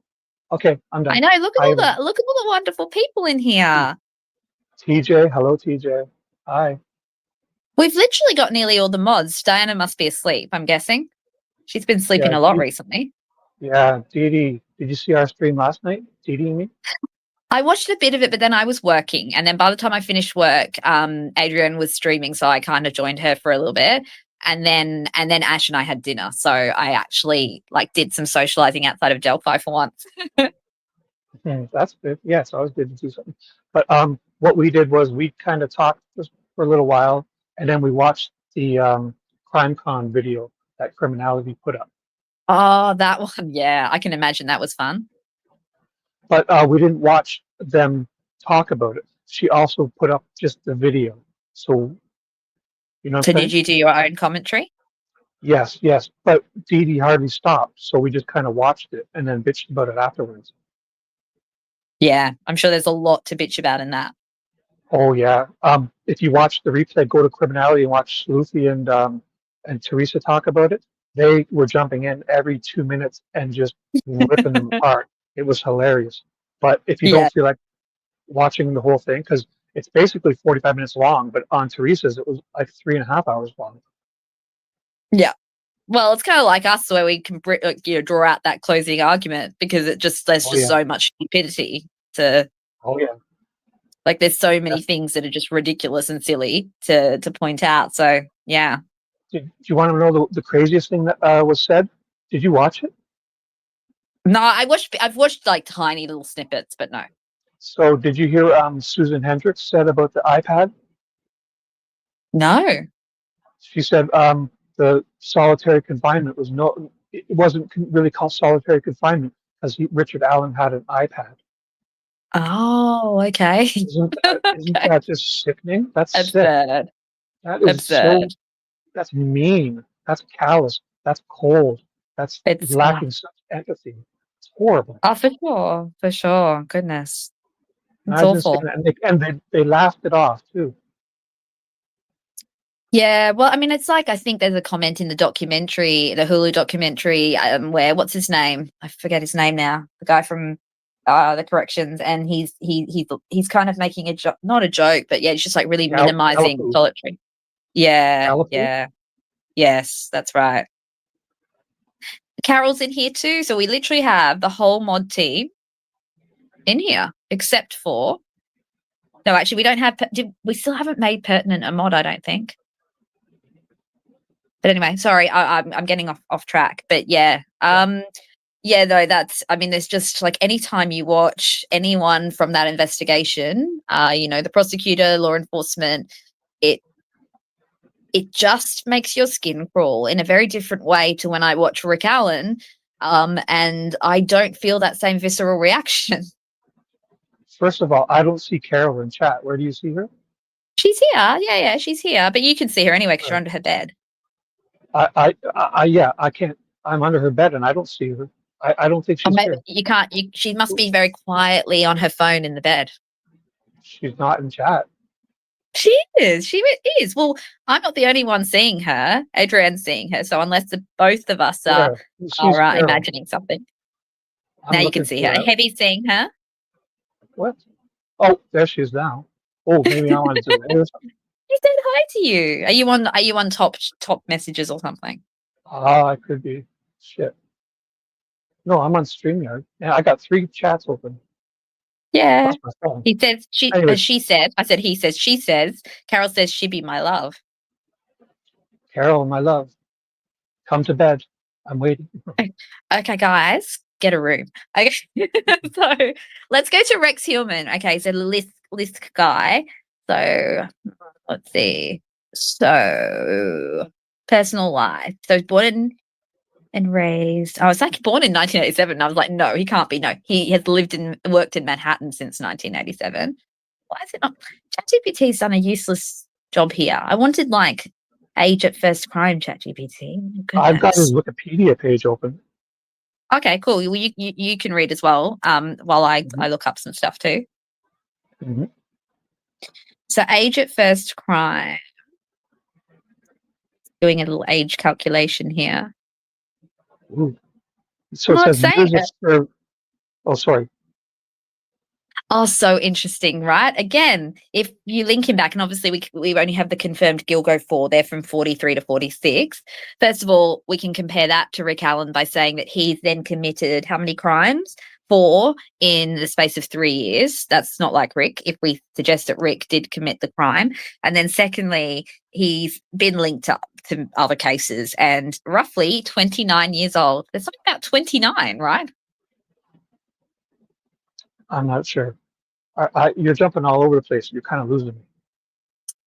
Okay, I'm I done. know. Look at Hi, all everyone. the wonderful people in here. TJ. Hello, TJ. Hi. We've literally got nearly all the mods. Diana must be asleep, I'm guessing. She's been sleeping Yeah, a lot recently. yeah, Dee Dee. Did you see our stream last night? Dee Dee and me? I watched a bit of it, but then I was working. And then by the time I finished work, Adrian was streaming, so I kind of joined her for a little bit. And then Ash and I had dinner. So I actually like did some socializing outside of Delphi for once. That's good. Yeah, it's always good to do something. But what we did was we kind of talked just for a little while, and then we watched the CrimeCon video that Criminality put up. Oh, that one. Yeah, I can imagine that was fun. But we didn't watch them talk about it. She also put up just the video. So, you know what So I'm did saying? you do your own commentary? Yes, yes. But Dee Dee hardly stopped, so we just kind of watched it and then bitched about it afterwards. Yeah, I'm sure there's a lot to bitch about in that. Oh yeah. If you watch the replay, go to Criminality and watch Sloothy and Teresa talk about it. They were jumping in every 2 minutes and just ripping them apart. It was hilarious. But if you Yeah. don't feel like watching the whole thing, because it's basically 45 minutes long, but on Teresa's it was like 3.5 hours long. Yeah. Well, it's kind of like us where we can draw out that closing argument because there's Oh just yeah. so much stupidity to Oh yeah. like there's so many Yes. things that are just ridiculous and silly to point out. So yeah. Do you want to know the craziest thing that was said? Did you watch it? No, I've watched like tiny little snippets, but no. So did you hear Susan Hendricks said about the iPad? No. She said the solitary confinement was no, it wasn't really called solitary confinement because Richard Allen had an iPad. Oh, okay. Isn't Okay. that just sickening? That's sick. Absurd. That is Absurd. so. That's mean. That's callous. That's cold. That's It's lacking such empathy. It's horrible. oh, for sure. For sure. Goodness. It's Imagine saying awful. that, and they laughed it off too. Yeah, well, I mean, it's like I think there's a comment in the documentary, the Hulu documentary, where what's his name? I forget his name now. The guy from the corrections, and he's kind of making not a joke, but yeah, it's just like really minimizing Delphi. toiletry. Yeah, Delphi? yeah, yes, that's right. Carol's in here too, so we literally have the whole mod team in here, except for no, actually, we don't have. We still haven't made pertinent a mod, I don't think. But anyway, sorry, I'm getting off track. But yeah, yeah, though that's. I mean, there's just like anytime you watch anyone from that investigation, the prosecutor, law enforcement, it it just makes your skin crawl in a very different way to when I watch Rick Allen, and I don't feel that same visceral reaction. First of all, I don't see Carol in chat. Where do you see her? She's here, yeah, she's here, but you can see her anyway because you're under her bed. Yeah, I can't. I'm under her bed and I don't see her. I don't think she's here. You can't. She must be very quietly on her phone in the bed. She's not in chat. She is. She is. Well, I'm not the only one seeing her. Adrienne's seeing her. So unless both of us are imagining something. Now you can see her. Heavy seeing her. What? Oh, there she is now. Oh, maybe I wanted to. She said hi to you. Are you on top messages or something? I could be. Shit. No, I'm on StreamYard. Yeah, I got 3 chats open. Yeah. He says she said. I said he says she says. Carol says she be my love. Carol, my love, come to bed. I'm waiting. Okay, guys, get a room. Okay, so let's go to Rex Hillman. Okay, so Lisk guy. So let's see. So personal life. So born and raised. I was like born in 1987. And I was like, no, he can't be. No, he has worked in Manhattan since 1987. Why is it not? ChatGPT's done a useless job here. I wanted like age at first crime. ChatGPT. I've got his Wikipedia page open. Okay, cool. Well, you can read as well. While I look up some stuff too. Mm-hmm. So age at first crime. Doing a little age calculation here. Ooh. So it says years of oh, sorry. Oh, so interesting, right? Again, if you link him back, and obviously we only have the confirmed Gilgo 4, they're from 43 to 46. First of all, we can compare that to Rick Allen by saying that he's then committed how many crimes? 4 in the space of 3 years. That's not like Rick, if we suggest that Rick did commit the crime. And then secondly, he's been linked up to other cases and roughly 29 years old. There's something about 29, right? I'm not sure. You're jumping all over the place. You're kind of losing me.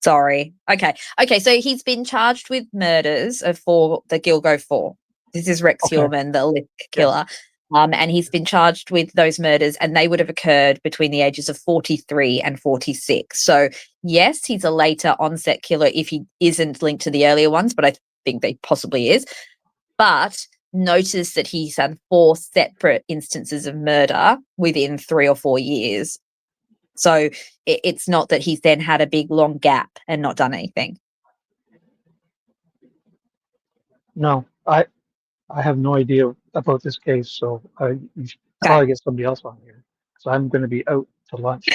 Sorry. Okay. So he's been charged with murders for the Gilgo 4. This is Rex Hillman, the Lick killer. Yes. And he's been charged with those murders, and they would have occurred between the ages of 43 and 46. So yes, he's a later onset killer if he isn't linked to the earlier ones, but I think they possibly is. But notice that he's had 4 separate instances of murder within 3 or 4 years. So it's not that he's then had a big long gap and not done anything. No, I have no idea about this case, so you should probably get somebody else on here. So I'm going to be out to lunch.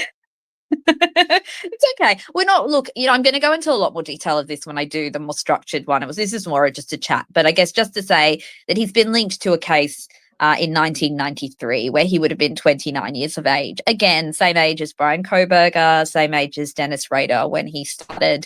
It's okay. We're not. Look, I'm going to go into a lot more detail of this when I do the more structured one. This is more just a chat, but I guess just to say that he's been linked to a case in 1993, where he would have been 29 years of age. Again, same age as Brian Koberger, same age as Dennis Rader when he started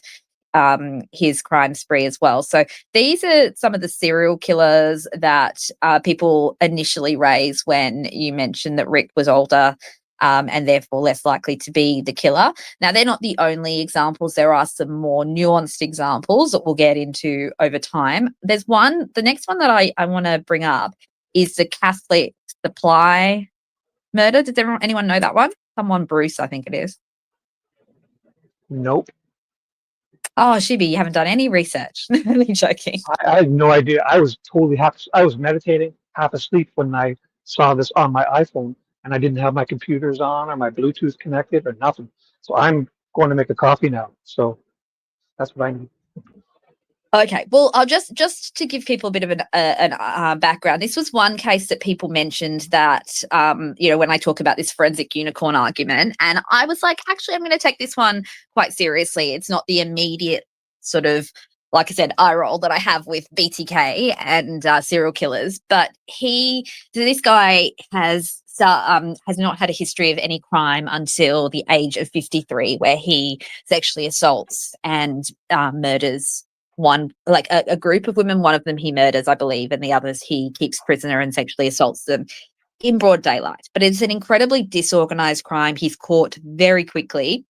his crime spree as well. So these are some of the serial killers that people initially raise when you mention that Rick was older and therefore less likely to be the killer. Now, they're not the only examples. There are some more nuanced examples that we'll get into over time. There's one, the next one that I want to bring up is the Catholic Supply murder. Does anyone know that one? Someone Bruce, I think it is. Nope. Oh, Shibi, you haven't done any research. Really joking. I had no idea. I was totally I was meditating, half asleep when I saw this on my iPhone, and I didn't have my computers on or my Bluetooth connected or nothing. So I'm going to make a coffee now. So that's what I need. Okay, well, I'll just to give people a bit of an background. This was one case that people mentioned that when I talk about this forensic unicorn argument, and I was like, actually, I'm going to take this one quite seriously. It's not the immediate sort of, like I said, eye roll that I have with BTK and serial killers, but this guy has not had a history of any crime until the age of 53, where he sexually assaults and murders a group of women. One of them he murders, I believe, and the others he keeps prisoner and sexually assaults them in broad daylight. But it's an incredibly disorganized crime. He's caught very quickly.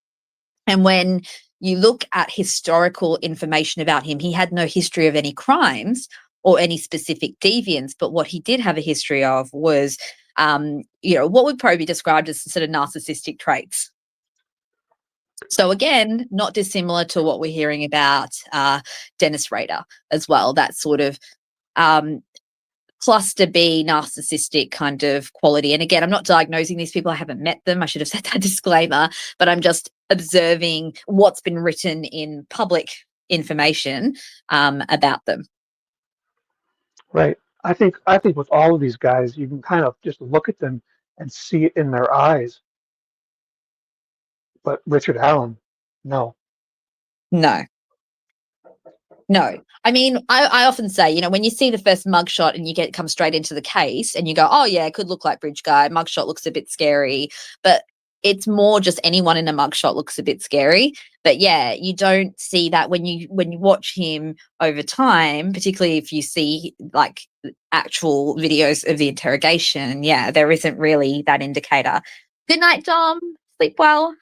And when you look at historical information about him, he had no history of any crimes or any specific deviance. But what he did have a history of was, what would probably be described as sort of narcissistic traits. So again, not dissimilar to what we're hearing about Dennis Rader as well, that sort of cluster B narcissistic kind of quality. And again, I'm not diagnosing these people. I haven't met them. I should have said that disclaimer, but I'm just observing what's been written in public information about them. Right. I think with all of these guys, you can kind of just look at them and see it in their eyes. But Richard Allen, no. No. No. I mean, I often say, when you see the first mugshot and you come straight into the case and you go, oh, yeah, it could look like Bridge Guy. Mugshot looks a bit scary. But it's more just anyone in a mugshot looks a bit scary. But yeah, you don't see that when you watch him over time, particularly if you see like actual videos of the interrogation. Yeah, there isn't really that indicator. Good night, Dom. Sleep well.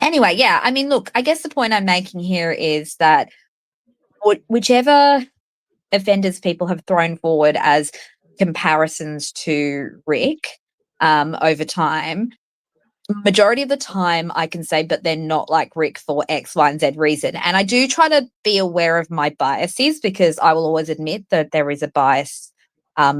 Anyway, yeah, I mean, look, I guess the point I'm making here is that whichever offenders people have thrown forward as comparisons to Rick over time, majority of the time I can say, but they're not like Rick for X, Y, and Z reason. And I do try to be aware of my biases, because I will always admit that there is a bias,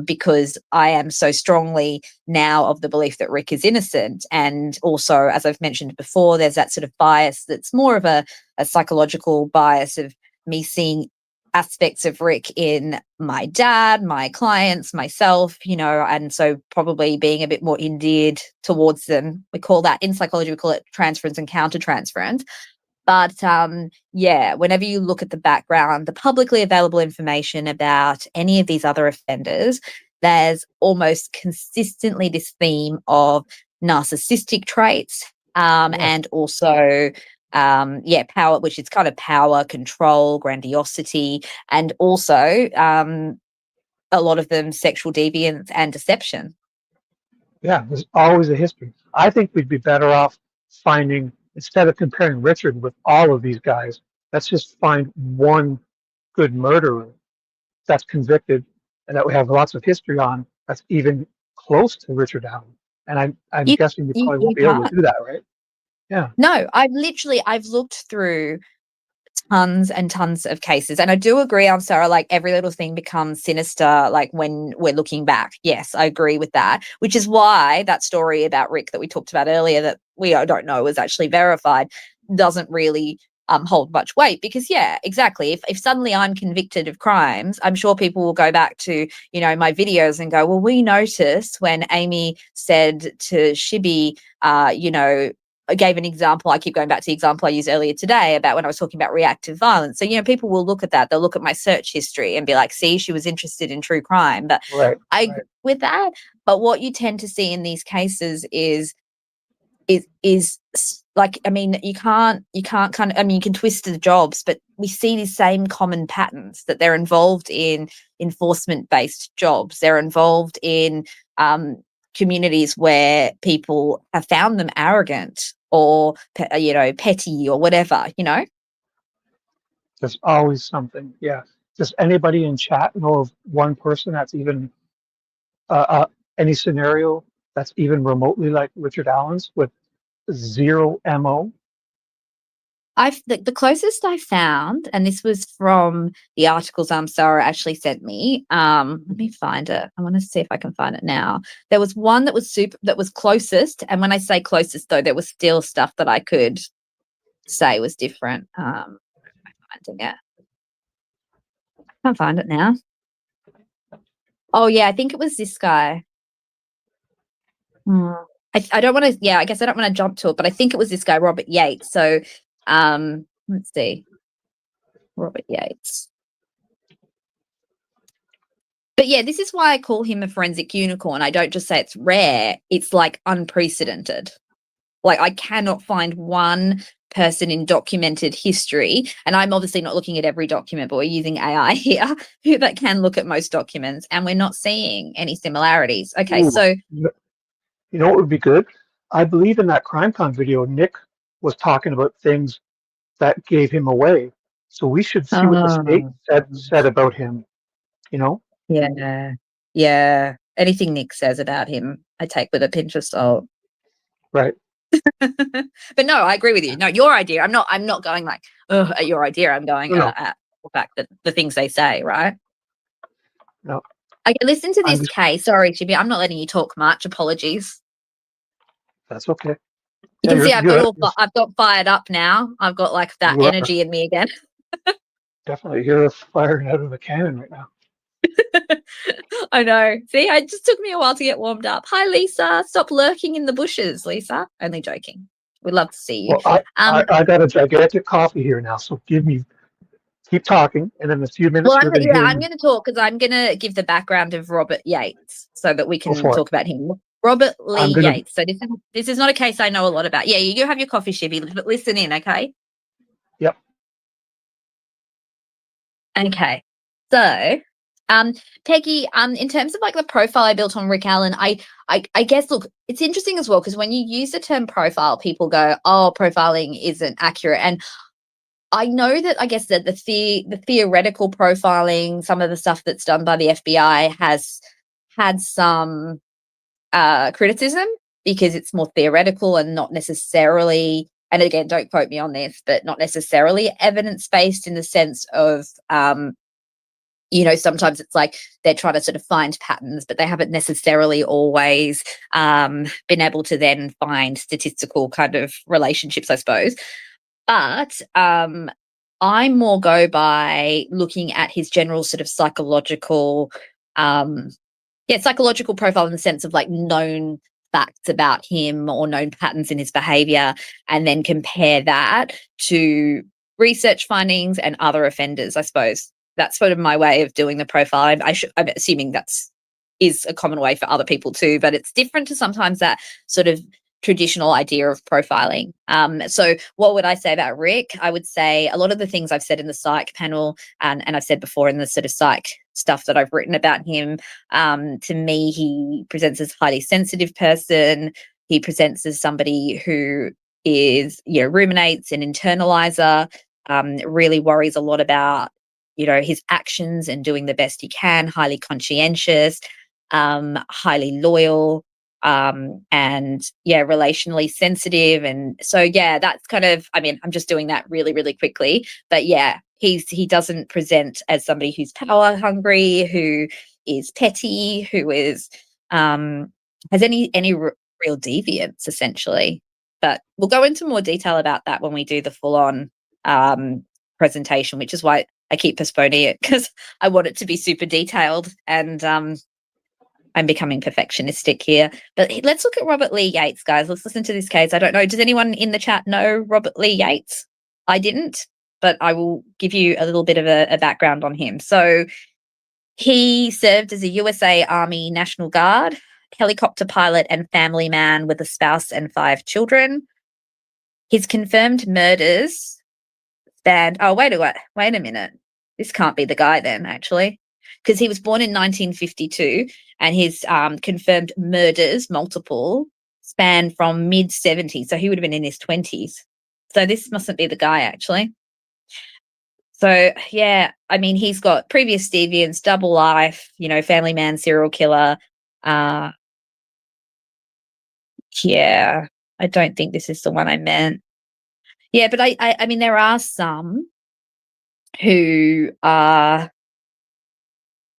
because I am so strongly now of the belief that Rick is innocent. And also, as I've mentioned before, there's that sort of bias that's more of a psychological bias of me seeing aspects of Rick in my dad, my clients, myself, and so probably being a bit more endeared towards them. We call that, in psychology, we call it transference and countertransference. But yeah, whenever you look at the background, the publicly available information about any of these other offenders, there's almost consistently this theme of narcissistic traits, and also power, which is kind of power, control, grandiosity, and also a lot of them sexual deviance and deception. Yeah, there's always a history. I think we'd be better off instead of comparing Richard with all of these guys, let's just find one good murderer that's convicted and that we have lots of history on, that's even close to Richard Allen. And I'm guessing you probably won't be able can't. to do that, right? Yeah. No, I've looked through tons and tons of cases, and I do agree, I'm sorry, like every little thing becomes sinister like when we're looking back. Yes, I agree with that, which is why that story about Rick that we talked about earlier, that we don't know was actually verified, doesn't really hold much weight, because yeah, exactly, if suddenly I'm convicted of crimes, I'm sure people will go back to my videos and go, well, we noticed when Amy said to Shibby, I gave an example. I keep going back to the example I used earlier today about when I was talking about reactive violence. So, people will look at that. They'll look at my search history and be like, see, she was interested in true crime. But I agree with that. But what you tend to see in these cases is like, I mean, you can't kind of, I mean, you can twist the jobs, but we see these same common patterns, that they're involved in enforcement-based jobs. They're involved in communities where people have found them arrogant or petty or whatever. There's always something. Yeah. Does anybody in chat know of one person that's even any scenario that's even remotely like Richard Allen's with zero MO? The closest I found, and this was from the articles Sarah actually sent me. Let me find it. I want to see if I can find it now. There was one that was closest, and when I say closest, though, there was still stuff that I could say was different. finding it. Can't find it now. Oh, yeah, I think it was this guy. I don't want to. Yeah, I guess I don't want to jump to it, but I think it was this guy, Robert Yates. So, let's see, Robert Yates. But yeah, this is why I call him a forensic unicorn. I don't just say it's rare; it's like unprecedented. Like I cannot find one person in documented history, and I'm obviously not looking at every document, but we're using AI here that can look at most documents, and we're not seeing any similarities. Okay, Ooh, so you know what would be good? I believe in that CrimeCon video, Nick was talking about things that gave him away. So we should see what the state oh, said about him, you know? yeah, yeah. Anything Nick says about him, I take with a pinch of salt. Right. But no, I agree with you. No, your idea. I'm not going like, oh, at your idea. I'm going No, no, at the fact that the things they say, right? no. Okay, listen to I'm this just, case. Sorry, Chibi, I'm not letting you talk much. Apologies. that's okay. You Yeah, can see you're, I've got fired up now. I've got like that you are energy in me again. definitely, you're firing out of the cannon right now. I know. See, it just took me a while to get warmed up. Hi, Lisa. Stop lurking in the bushes, Lisa. Only joking. We'd love to see you. Well, I got a gigantic coffee here now, so keep talking, and in a few minutes Well, you're going to hear I'm me. going to talk because I'm going to give the background of Robert Yates so that we Go can for it. talk about him. Robert Lee I'm going to, Yates. So this is not a case I know a lot about. Yeah, you have your coffee, Shibby, but listen in, okay? yep. Okay. So, Peggy, in terms of like the profile I built on Rick Allen, I guess, look, it's interesting as well because when you use the term profile, people go, "Oh, profiling isn't accurate," and I know that I guess that the theoretical profiling, some of the stuff that's done by the FBI has had some criticism because it's more theoretical and not necessarily, and again, don't quote me on this, but not necessarily evidence based in the sense of, sometimes it's like they're trying to sort of find patterns, but they haven't necessarily always been able to then find statistical kind of relationships, I suppose. But I more go by looking at his general sort of psychological profile in the sense of like known facts about him or known patterns in his behavior, and then compare that to research findings and other offenders, I suppose. That's sort of my way of doing the profile. I'm assuming is a common way for other people too, but it's different to sometimes that sort of traditional idea of profiling. So what would I say about Rick? I would say a lot of the things I've said in the psych panel, and I've said before in the sort of psych stuff that I've written about him. To me, he presents as a highly sensitive person. He presents as somebody who is, ruminates and internalizer, really worries a lot about, his actions and doing the best he can, highly conscientious, highly loyal, and relationally sensitive. And so, that's kind of, I'm just doing that really, really quickly. But he doesn't present as somebody who's power hungry, who is petty, who is, has any real deviance essentially. But we'll go into more detail about that when we do the full on, presentation, which is why I keep postponing it, because I want it to be super detailed, and I'm becoming perfectionistic here. But let's look at Robert Lee Yates, guys. Let's listen to this case. I don't know. Does anyone in the chat know Robert Lee Yates? I didn't, but I will give you a little bit of a background on him. So he served as a USA Army National Guard, helicopter pilot, and family man with a spouse and 5 children. His confirmed murders spanned. Oh, wait a minute. This can't be the guy then, actually, because he was born in 1952, and his confirmed murders, multiple, span from mid-70s. So he would have been in his 20s. So this mustn't be the guy, actually. So, he's got previous deviance, double life, family man, serial killer. I don't think this is the one I meant. Yeah, but I mean, there are some who are,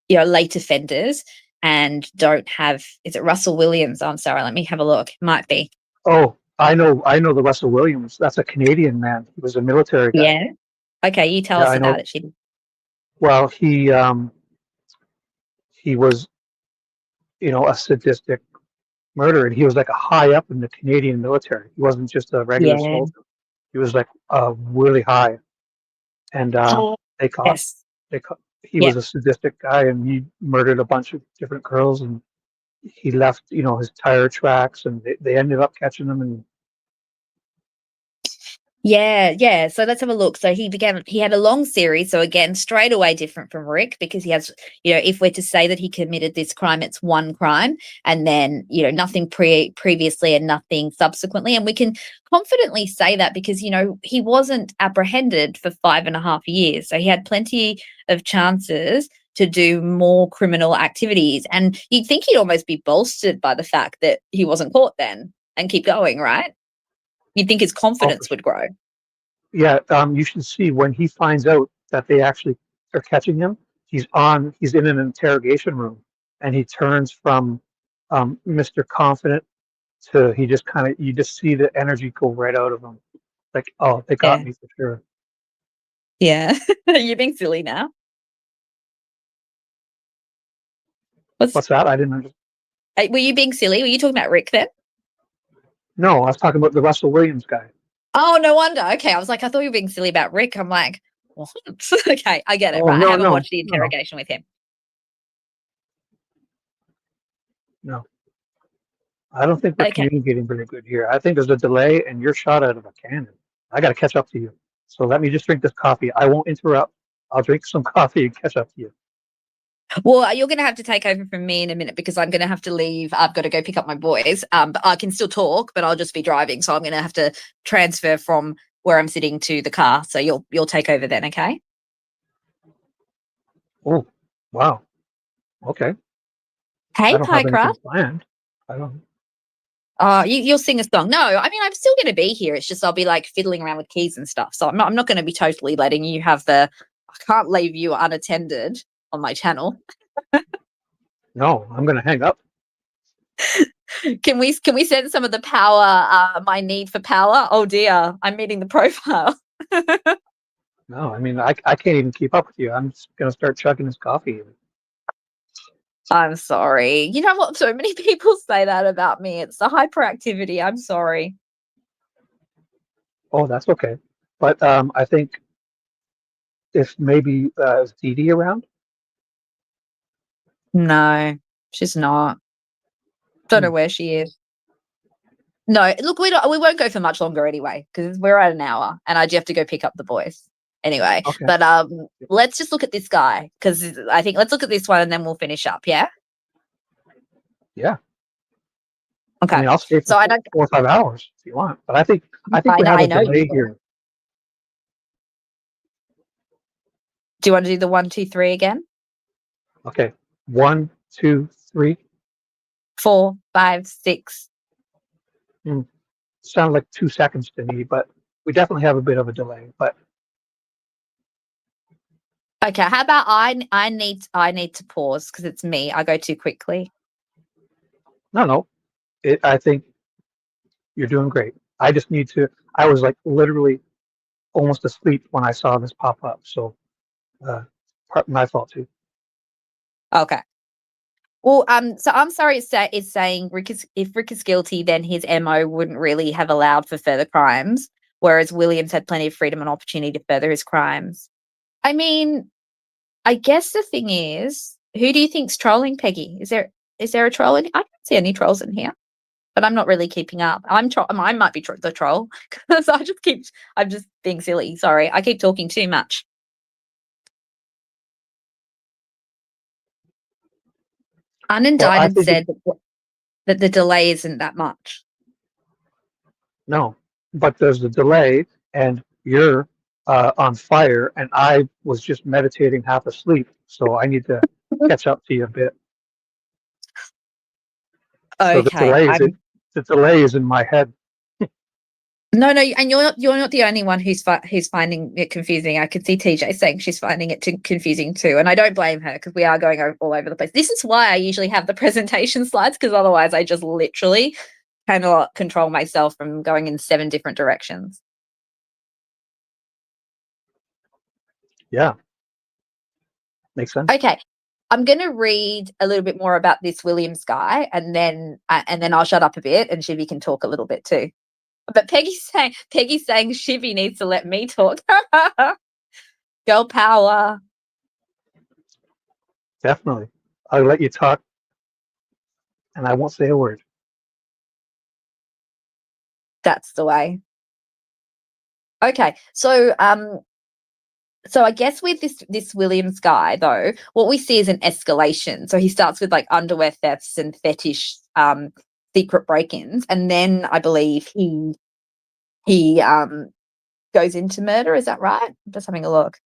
late offenders and don't have, is it Russell Williams? I'm sorry, let me have a look. Might be. Oh, I know the Russell Williams. That's a Canadian man. He was a military guy. Yeah. Okay, you tell Yeah, us I about know. it. She. Well, he was, a sadistic murderer, and he was like a high up in the Canadian military. He wasn't just a regular Yeah. soldier. He was like really high, and Oh, they caught yes. they caught. He Yeah. was a sadistic guy, and he murdered a bunch of different girls, and he left, his tire tracks, and they ended up catching him. And Yeah, yeah. So let's have a look. So he had a long series. So again, straight away different from Rick because he has, if we're to say that he committed this crime, it's one crime and then, nothing previously and nothing subsequently. And we can confidently say that because, he wasn't apprehended for 5.5 years. So he had plenty of chances to do more criminal activities. And you'd think he'd almost be bolstered by the fact that he wasn't caught then and keep going, right? You'd think his oh, for confidence would grow. yeah, you should see when he finds out that they actually are catching him. He's in an interrogation room, and he turns from Mr. Confident to he just kind of you just see the energy go right out of him. Like, oh, they got Yeah. me for sure. Yeah. You're being silly now. What's What's that? I didn't understand. were you being silly? Were you talking about Rick then? No, I was talking about the Russell Williams guy. Oh, no wonder. Okay. I was like, I thought you were being silly about Rick. I'm like, what? Okay, I get it. Oh Right. I no, haven't no, watched the no, no, interrogation with him. no. I don't think we're Okay. communicating very good here. I think there's a delay, and you're shot out of a cannon. I got to catch up to you. So let me just drink this coffee. I won't interrupt. I'll drink some coffee and catch up to you. Well, you're going to have to take over from me in a minute because I'm going to have to leave. I've got to go pick up my boys. But I can still talk, but I'll just be driving. So I'm going to have to transfer from where I'm sitting to the car. So you'll take over then. Okay. Oh, wow. Okay. I Hey, don't have anything Pycraft. planned. I don't. You'll sing a song. No, I mean, I'm still going to be here. It's just I'll be like fiddling around with keys and stuff. So I'm not going to be totally letting you have I can't leave you unattended on my channel. No, I'm going to hang up. Can we send some of the power, my need for power? Oh dear, I'm meeting the profile. No, I mean, I can't even keep up with you. I'm just going to start chugging this coffee. I'm sorry. You know what? So many people say that about me. It's the hyperactivity. I'm sorry. Oh, that's okay. But I think if maybe is Dee Dee around? No, she's not. Don't know Hmm. where she is. No, look, we won't go for much longer anyway because we're at an hour, and I do have to go pick up the boys anyway. Okay. But let's just look at this guy because I think let's look at this one and then we'll finish up. Yeah. Yeah. I Okay. mean, I'll stay for So I 4 or 5 hours if you want. But I think we have I a know you delay will. here. Do you want to do the 1, 2, 3 again? Okay. 1, 2, 3. 4, 5, 6. Hmm. Sounded like 2 seconds to me, but we definitely have a bit of a delay. But Okay. How about I need to pause because it's me. I go too quickly. no. I think you're doing great. I just need to. I was like literally almost asleep when I saw this pop up. So, my fault too. Okay. Well, so I'm sorry. It's saying if Rick is guilty, then his MO wouldn't really have allowed for further crimes, whereas Williams had plenty of freedom and opportunity to further his crimes. I mean, I guess the thing is, who do you think's trolling Peggy? Is there a troll in? I don't see any trolls in here, but I'm not really keeping up. I might be the troll because I'm just being silly. Sorry, I keep talking too much. Well, I Unindicted think said that the delay isn't that much. no, but there's a delay, and you're on fire, and I was just meditating half asleep. So I need to catch up to you a bit. So Okay, the delay is in my head. no, and you're not the only one who's finding it confusing. I could see TJ saying she's finding it confusing too, and I don't blame her because we are going all over the place. This is why I usually have the presentation slides because otherwise I just literally cannot control myself from going in 7 different directions. Yeah, makes sense. Okay. I'm going to read a little bit more about this Williams guy, and then I'll shut up a bit, and Shivy can talk a little bit too. But Peggy's saying Shivy needs to let me talk. Girl power. Definitely. I'll let you talk, and I won't say a word. That's the way. Okay, so I guess with this Williams guy though, what we see is an escalation. So he starts with like underwear thefts and fetish secret break-ins, and then I believe he goes into murder. Is that right? I'm just having a look.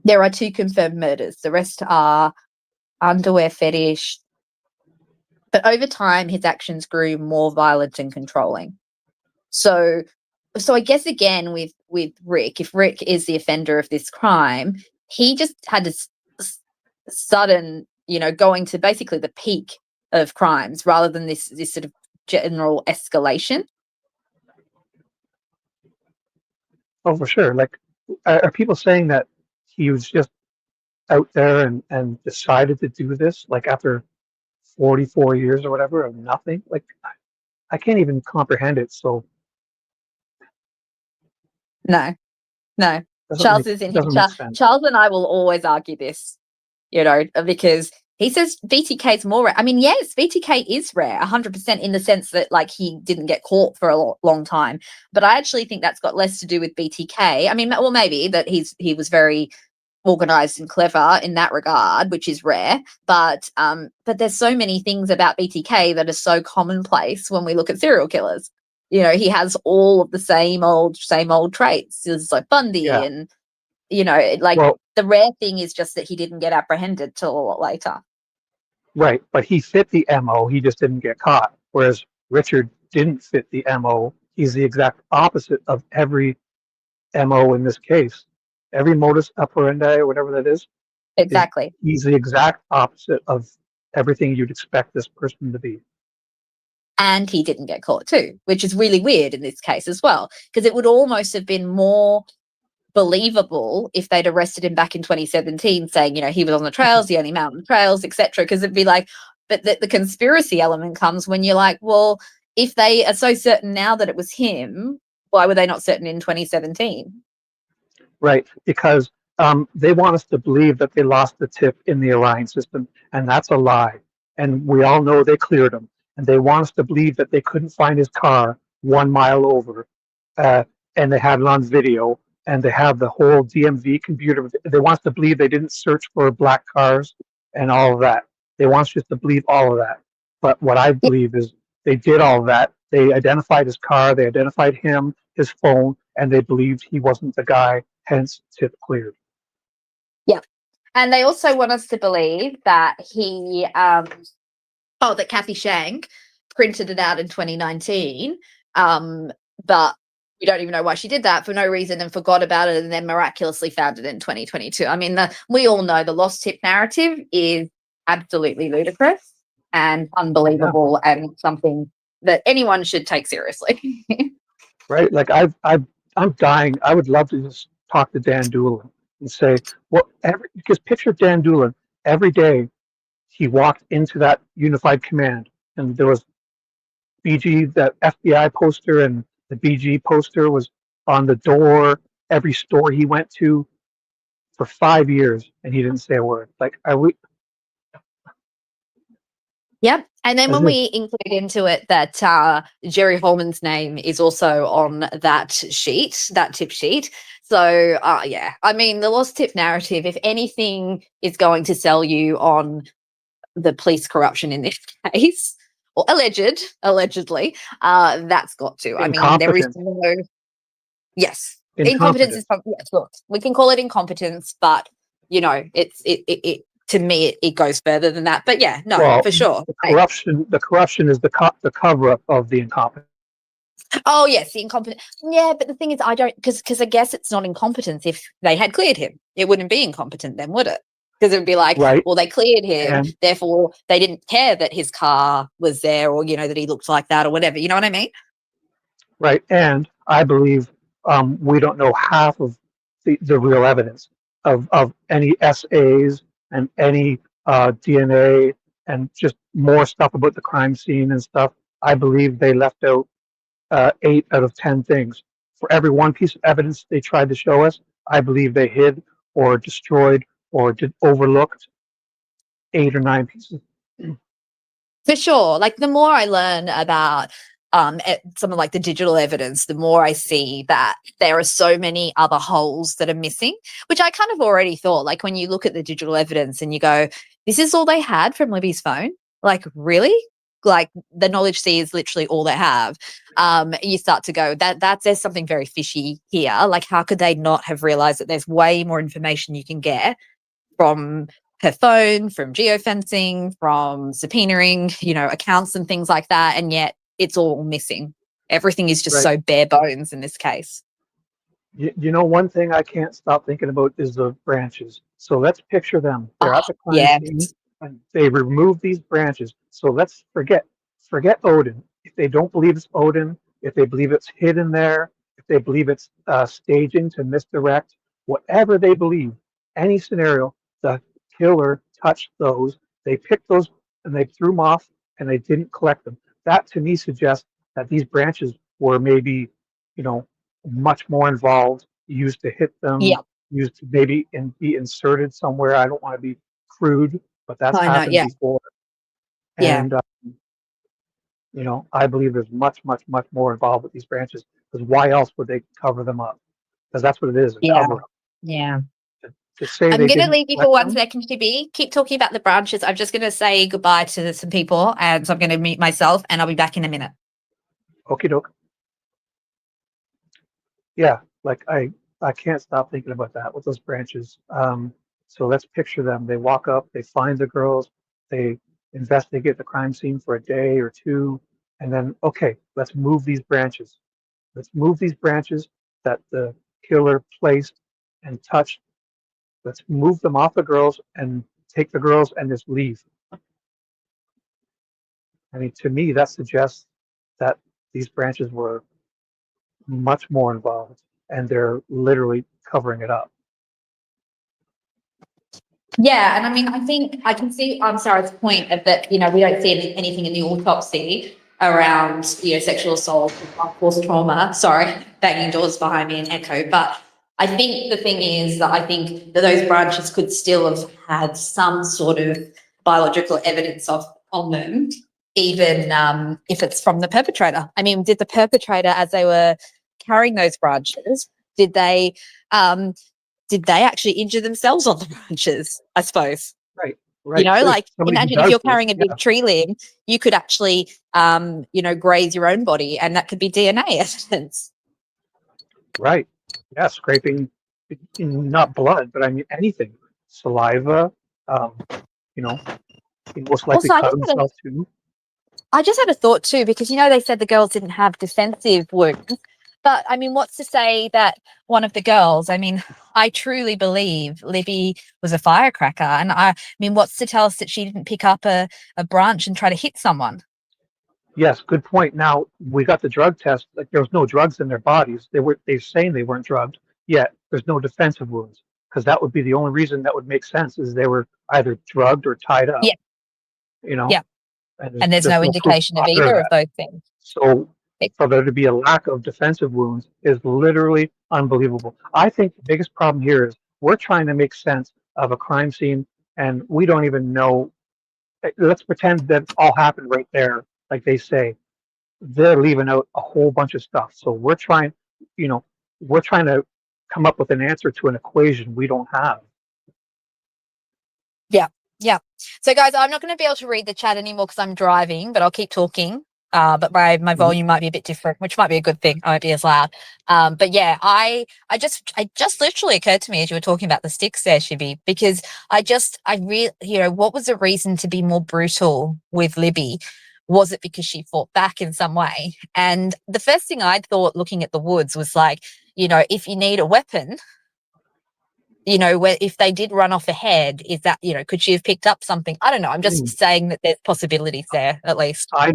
There are 2 confirmed murders. The rest are underwear fetish. But over time, his actions grew more violent and controlling. So I guess again with Rick, if Rick is the offender of this crime, he just had this sudden, going to basically the peak of crimes rather than this sort of general escalation. Oh, for sure. Like, are people saying that he was just out there and decided to do this, like after 44 years or whatever of nothing? Like, I can't even comprehend it. So No. Charles is in here. doesn't make sense. Charles and I will always argue this, because he says BTK is more rare. I mean, yes, BTK is rare, 100% in the sense that like he didn't get caught for a long time. But I actually think that's got less to do with BTK. I mean, well, maybe that he was very organized and clever in that regard, which is rare. But there's so many things about BTK that are so commonplace when we look at serial killers. He has all of the same old traits. It's like Bundy, Yeah. and the rare thing is just that he didn't get apprehended till a lot later. Right, but he fit the MO. He just didn't get caught. Whereas Richard didn't fit the MO. He's the exact opposite of every MO in this case. Every modus operandi or whatever that is. Exactly. He's the exact opposite of everything you'd expect this person to be. And he didn't get caught too, which is really weird in this case as well, because it would almost have been more believable if they'd arrested him back in 2017 saying, he was on the trails, the only mountain trails, etc. Because it'd be like, but the conspiracy element comes when you're like, well, if they are so certain now that it was him, why were they not certain in 2017? Right, because they want us to believe that they lost the tip in the Orion system, and that's a lie. And we all know they cleared him. And they want us to believe that they couldn't find his car 1 mile over, and they had it on video, and they have the whole DMV computer. They want us to believe they didn't search for black cars and all of that. They want us just to believe all of that. But what I believe is they did all of that. They identified his car, they identified him, his phone, and they believed he wasn't the guy, hence tip cleared. Yeah. And they also want us to believe that that Kathy Shank printed it out in 2019, but we don't even know why she did that for no reason and forgot about it and then miraculously found it in 2022. I mean, we all know the lost tip narrative is absolutely ludicrous and unbelievable, and something that anyone should take seriously. Right? Like I'm dying. I would love to just talk to Dan Doolin and say, because picture Dan Doolin every day he walked into that unified command, and there was BG, that FBI poster, and the BG poster was on the door every store he went to for 5 years, and he didn't say a word. Like, are we? Yep. And then when we include into it that Jerry Holman's name is also on that tip sheet. So, yeah, I mean, the lost tip narrative, if anything is going to sell you on the police corruption in this case, or allegedly, that's got to. I mean, there is no. Yes. Incompetence is, yes, look, we can call it incompetence, but, it to me, it goes further than that. But yeah, no, for sure. The corruption is the cover up of the incompetence. Oh yes, the incompetence. Yeah, but the thing is, I don't, because I guess it's not incompetence. If they had cleared him, it wouldn't be incompetent then, would it? Because it would be like, right, well, they cleared him, therefore they didn't care that his car was there, or that he looked like that, or whatever. You know what I mean? Right, and I believe we don't know half of the real evidence of any SAs and any DNA and just more stuff about the crime scene and stuff. I believe they left out 8 out of 10 things. For every one piece of evidence they tried to show us, I believe they hid or destroyed or did overlooked 8 or 9 pieces. For sure. Like the more I learn about some of like the digital evidence, the more I see that there are so many other holes that are missing, which I kind of already thought. Like when you look at the digital evidence and you go, this is all they had from Libby's phone? Like, really? Like the knowledge C is literally all they have. You start to go, that there's something very fishy here. Like, how could they not have realized that there's way more information you can get from her phone, from geofencing, from subpoenaing, accounts and things like that, and yet it's all missing. Everything is just Right. so bare bones in this case. One thing I can't stop thinking about is the branches. So let's picture them. They're at the crime Yeah. scene and they remove these branches. So let's forget Odin. If they don't believe it's Odin, if they believe it's hidden there, if they believe it's staging to misdirect, whatever they believe, any scenario, the killer touched those. They picked those and they threw them off and they didn't collect them. That to me suggests that these branches were maybe, you know, much more involved, used to hit them, Yeah. used to maybe be inserted somewhere. I don't want to be crude, but that's I know. happened Yeah. before. Yeah. And, I believe there's much, much, much more involved with these branches because why else would they cover them up? Because that's what it is, a Yeah. cover up. Yeah. To say I'm they going to didn't leave you for collect one them, second, Shibi. Keep talking about the branches. I'm just going to say goodbye to some people, and so I'm going to mute myself, and I'll be back in a minute. okie doke. Yeah, like I can't stop thinking about that with those branches. So let's picture them. They walk up, they find the girls, they investigate the crime scene for a day or two, and then okay, let's move these branches. Let's move these branches that the killer placed and touched. Let's move them off the girls and take the girls and just leave. I mean, to me, that suggests that these branches were much more involved and they're literally covering it up. Yeah, and I mean, I think I can see Sarah's point of that, we don't see anything in the autopsy around, sexual assault or forced trauma. Sorry, banging doors behind me and echo. But I think the thing is that I think that those branches could still have had some sort of biological evidence on them, even if it's from the perpetrator. I mean, did the perpetrator, as they were carrying those branches, did they actually injure themselves on the branches, I suppose? Right, right. Like Somebody who imagine if does you're this, carrying a yeah, big tree limb, you could actually, graze your own body, and that could be DNA evidence. right. Yeah, scraping, not blood, but I mean anything, saliva. Um, you know, he most likely Also, cut himself too. I just had a thought too, because they said the girls didn't have defensive wounds, but I mean, what's to say that one of the girls? I mean, I truly believe Libby was a firecracker, and I mean, what's to tell us that she didn't pick up a branch and try to hit someone? Yes, good point. Now we got the drug test. Like there was no drugs in their bodies. They're saying they weren't drugged. Yet there's no defensive wounds because that would be the only reason that would make sense is they were either drugged or tied up. Yeah, You know, yeah, and and there's there's no no proof indication of of either of either of that. those things. So for there to be a lack of defensive wounds is literally unbelievable. I think the biggest problem here is we're trying to make sense of a crime scene and we don't even know. Let's pretend that all happened right there, like they say. They're leaving out a whole bunch of stuff. So you know, we're trying to come up with an answer to an equation we don't have. Yeah, yeah. So, guys, I'm not going to be able to read the chat anymore because I'm driving, but I'll keep talking. But my Mhm. volume might be a bit different, which might be a good thing. I won't be as loud. But yeah, it just literally occurred to me as you were talking about the sticks there, Shibby, because I really, what was the reason to be more brutal with Libby? Was it because she fought back in some way? And the first thing I thought looking at the woods was like, if you need a weapon, where if they did run off ahead, is that, could she have picked up something? I don't know. I'm just saying that there's possibilities there, at least. I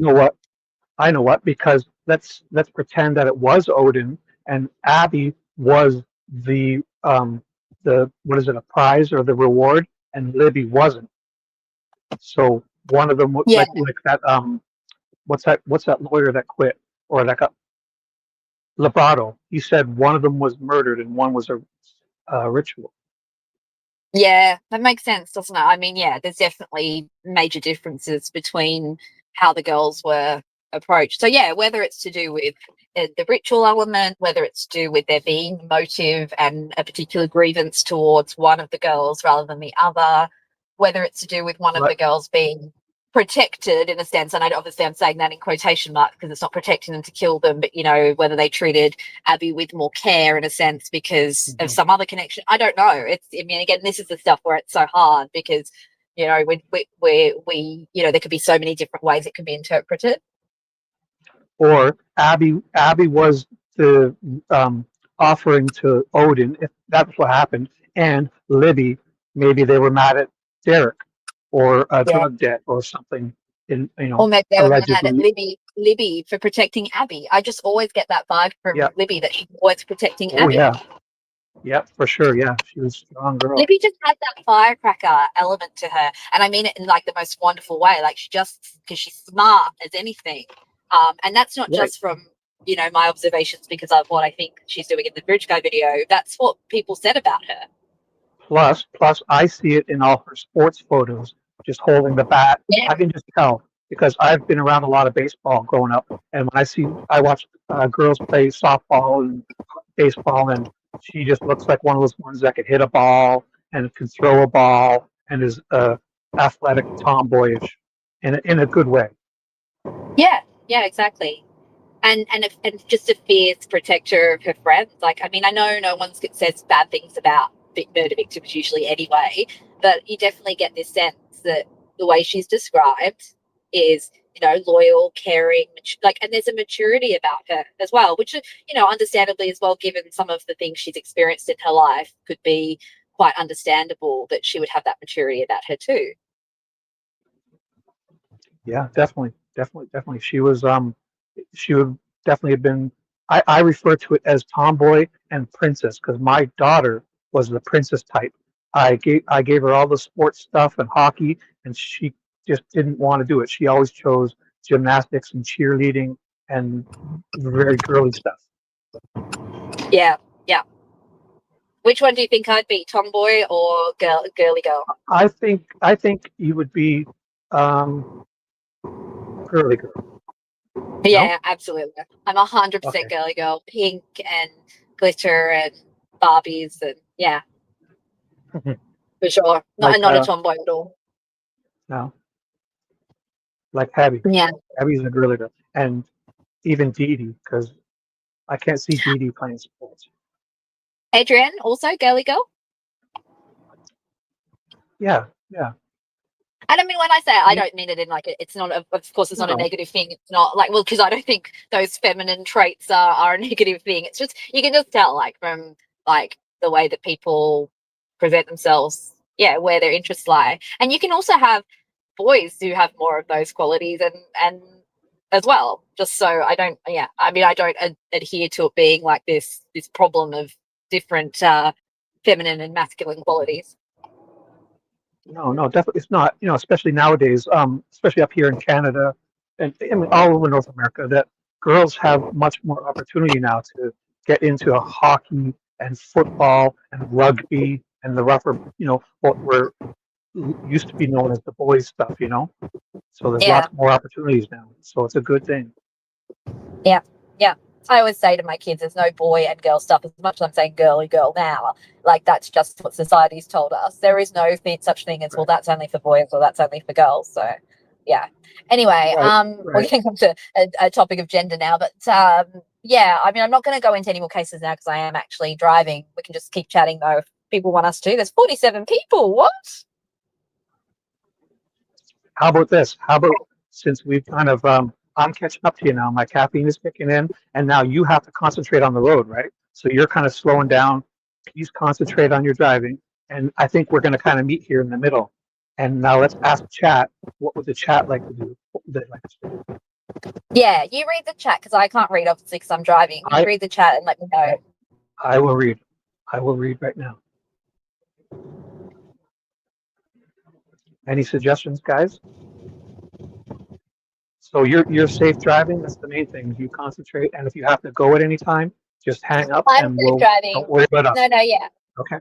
know what, because let's pretend that it was Odin and Abby was the what is it, a prize or the reward, and Libby wasn't. So one of them, Yeah. like that what's that lawyer that quit or that got Lovato? He said one of them was murdered and one was a ritual. Yeah, that makes sense, doesn't it? I mean, yeah, there's definitely major differences between how the girls were approached. So, yeah, whether it's to do with the ritual element, whether it's to do with there being motive and a particular grievance towards one of the girls rather than the other, whether it's to do with one of But the girls being protected in a sense, and obviously I'm saying that in quotation marks because it's not protecting them to kill them, but whether they treated Abby with more care in a sense because of some other connection. I don't know. I mean, again, this is the stuff where it's so hard because there could be so many different ways it could be interpreted. or Abby was the offering to Odin, if that's what happened, and Libby, maybe they were mad at Derek or a Yeah. drug debt or something, in Or maybe they were mad at allegedly. Libby for protecting Abby. I just always get that vibe from Yeah. Libby that she's always protecting Oh Abby. yeah. Yeah, for sure. Yeah, she was a strong girl. Libby just had that firecracker element to her, and I mean it in like the most wonderful way. Like because she's smart as anything, and that's not Right. just from my observations because of what I think she's doing in the Bridge Guy video. That's what people said about her. Plus, I see it in all her sports photos, just holding the bat. Yeah. I can just tell because I've been around a lot of baseball growing up, and when I watch girls play softball and baseball, and she just looks like one of those ones that could hit a ball and can throw a ball and is athletic, tomboyish, in a good way. Yeah, exactly. And just a fierce protector of her friends. Like, I mean, I know no one says bad things about murder victims usually anyway, but you definitely get this sense that the way she's described is, loyal, caring, like, and there's a maturity about her as well, which, understandably as well, given some of the things she's experienced in her life, could be quite understandable that she would have that maturity about her too. Yeah, definitely. She would definitely have been. I refer to it as tomboy and princess because my daughter was the princess type. I gave her all the sports stuff and hockey, and she just didn't want to do it. She always chose gymnastics and cheerleading and very girly stuff. Yeah, yeah. Which one do you think I'd be, tomboy or girly girl? I think you would be girly girl. No? Yeah, absolutely. I'm 100% Okay. girly girl. Pink and glitter and Barbies and yeah, for sure. Like Not a tomboy at all. no, like Abby. Yeah. Abby's a girly girl, and even Dee Dee because I can't see Dee Dee playing sports. Adrienne, also girly girl. Yeah, yeah. And I mean, when I say it, I Yeah. don't mean it in like it's not. Of course, it's not a No, negative thing. It's not like because I don't think those feminine traits are a negative thing. It's just you can just tell like from like the way that people present themselves, yeah, where their interests lie. And you can also have boys who have more of those qualities and as well. Just so I don't, yeah. I mean, I don't adhere to it being like this problem of different feminine and masculine qualities. no, definitely it's not. Especially nowadays, especially up here in Canada, and I mean all over North America, that girls have much more opportunity now to get into a hockey and football and rugby and the rougher, what were used to be known as the boys stuff. So there's Yeah. lots more opportunities now. So it's a good thing. Yeah, yeah. I always say to my kids, there's no boy and girl stuff. As much as I'm saying girly girl now, like that's just what society's told us. There is no such thing as well. Right. That's only for boys or that's only for girls. So, yeah. Anyway, Right. we're Right. getting onto a topic of gender now, but yeah. I mean, I'm not going to go into any more cases now because I am actually driving. We can just keep chatting though if people want us to. There's 47 people. What? How about this? How about since we've kind of I'm catching up to you now, my caffeine is kicking in, and now you have to concentrate on the road, right? So you're kind of slowing down. Please concentrate on your driving, and I think we're going to kind of meet here in the middle. And now let's ask chat. What would the chat like to do? What would they like to do? Yeah, you read the chat because I can't read obviously because I'm driving. You I read the chat and let me know. I will read. I will read right now. Any suggestions, guys? So you're safe driving. That's the main thing. You concentrate, and if you have to go at any time, just hang up, I'm and safe driving. don't worry about No, us. no, yeah. Okay.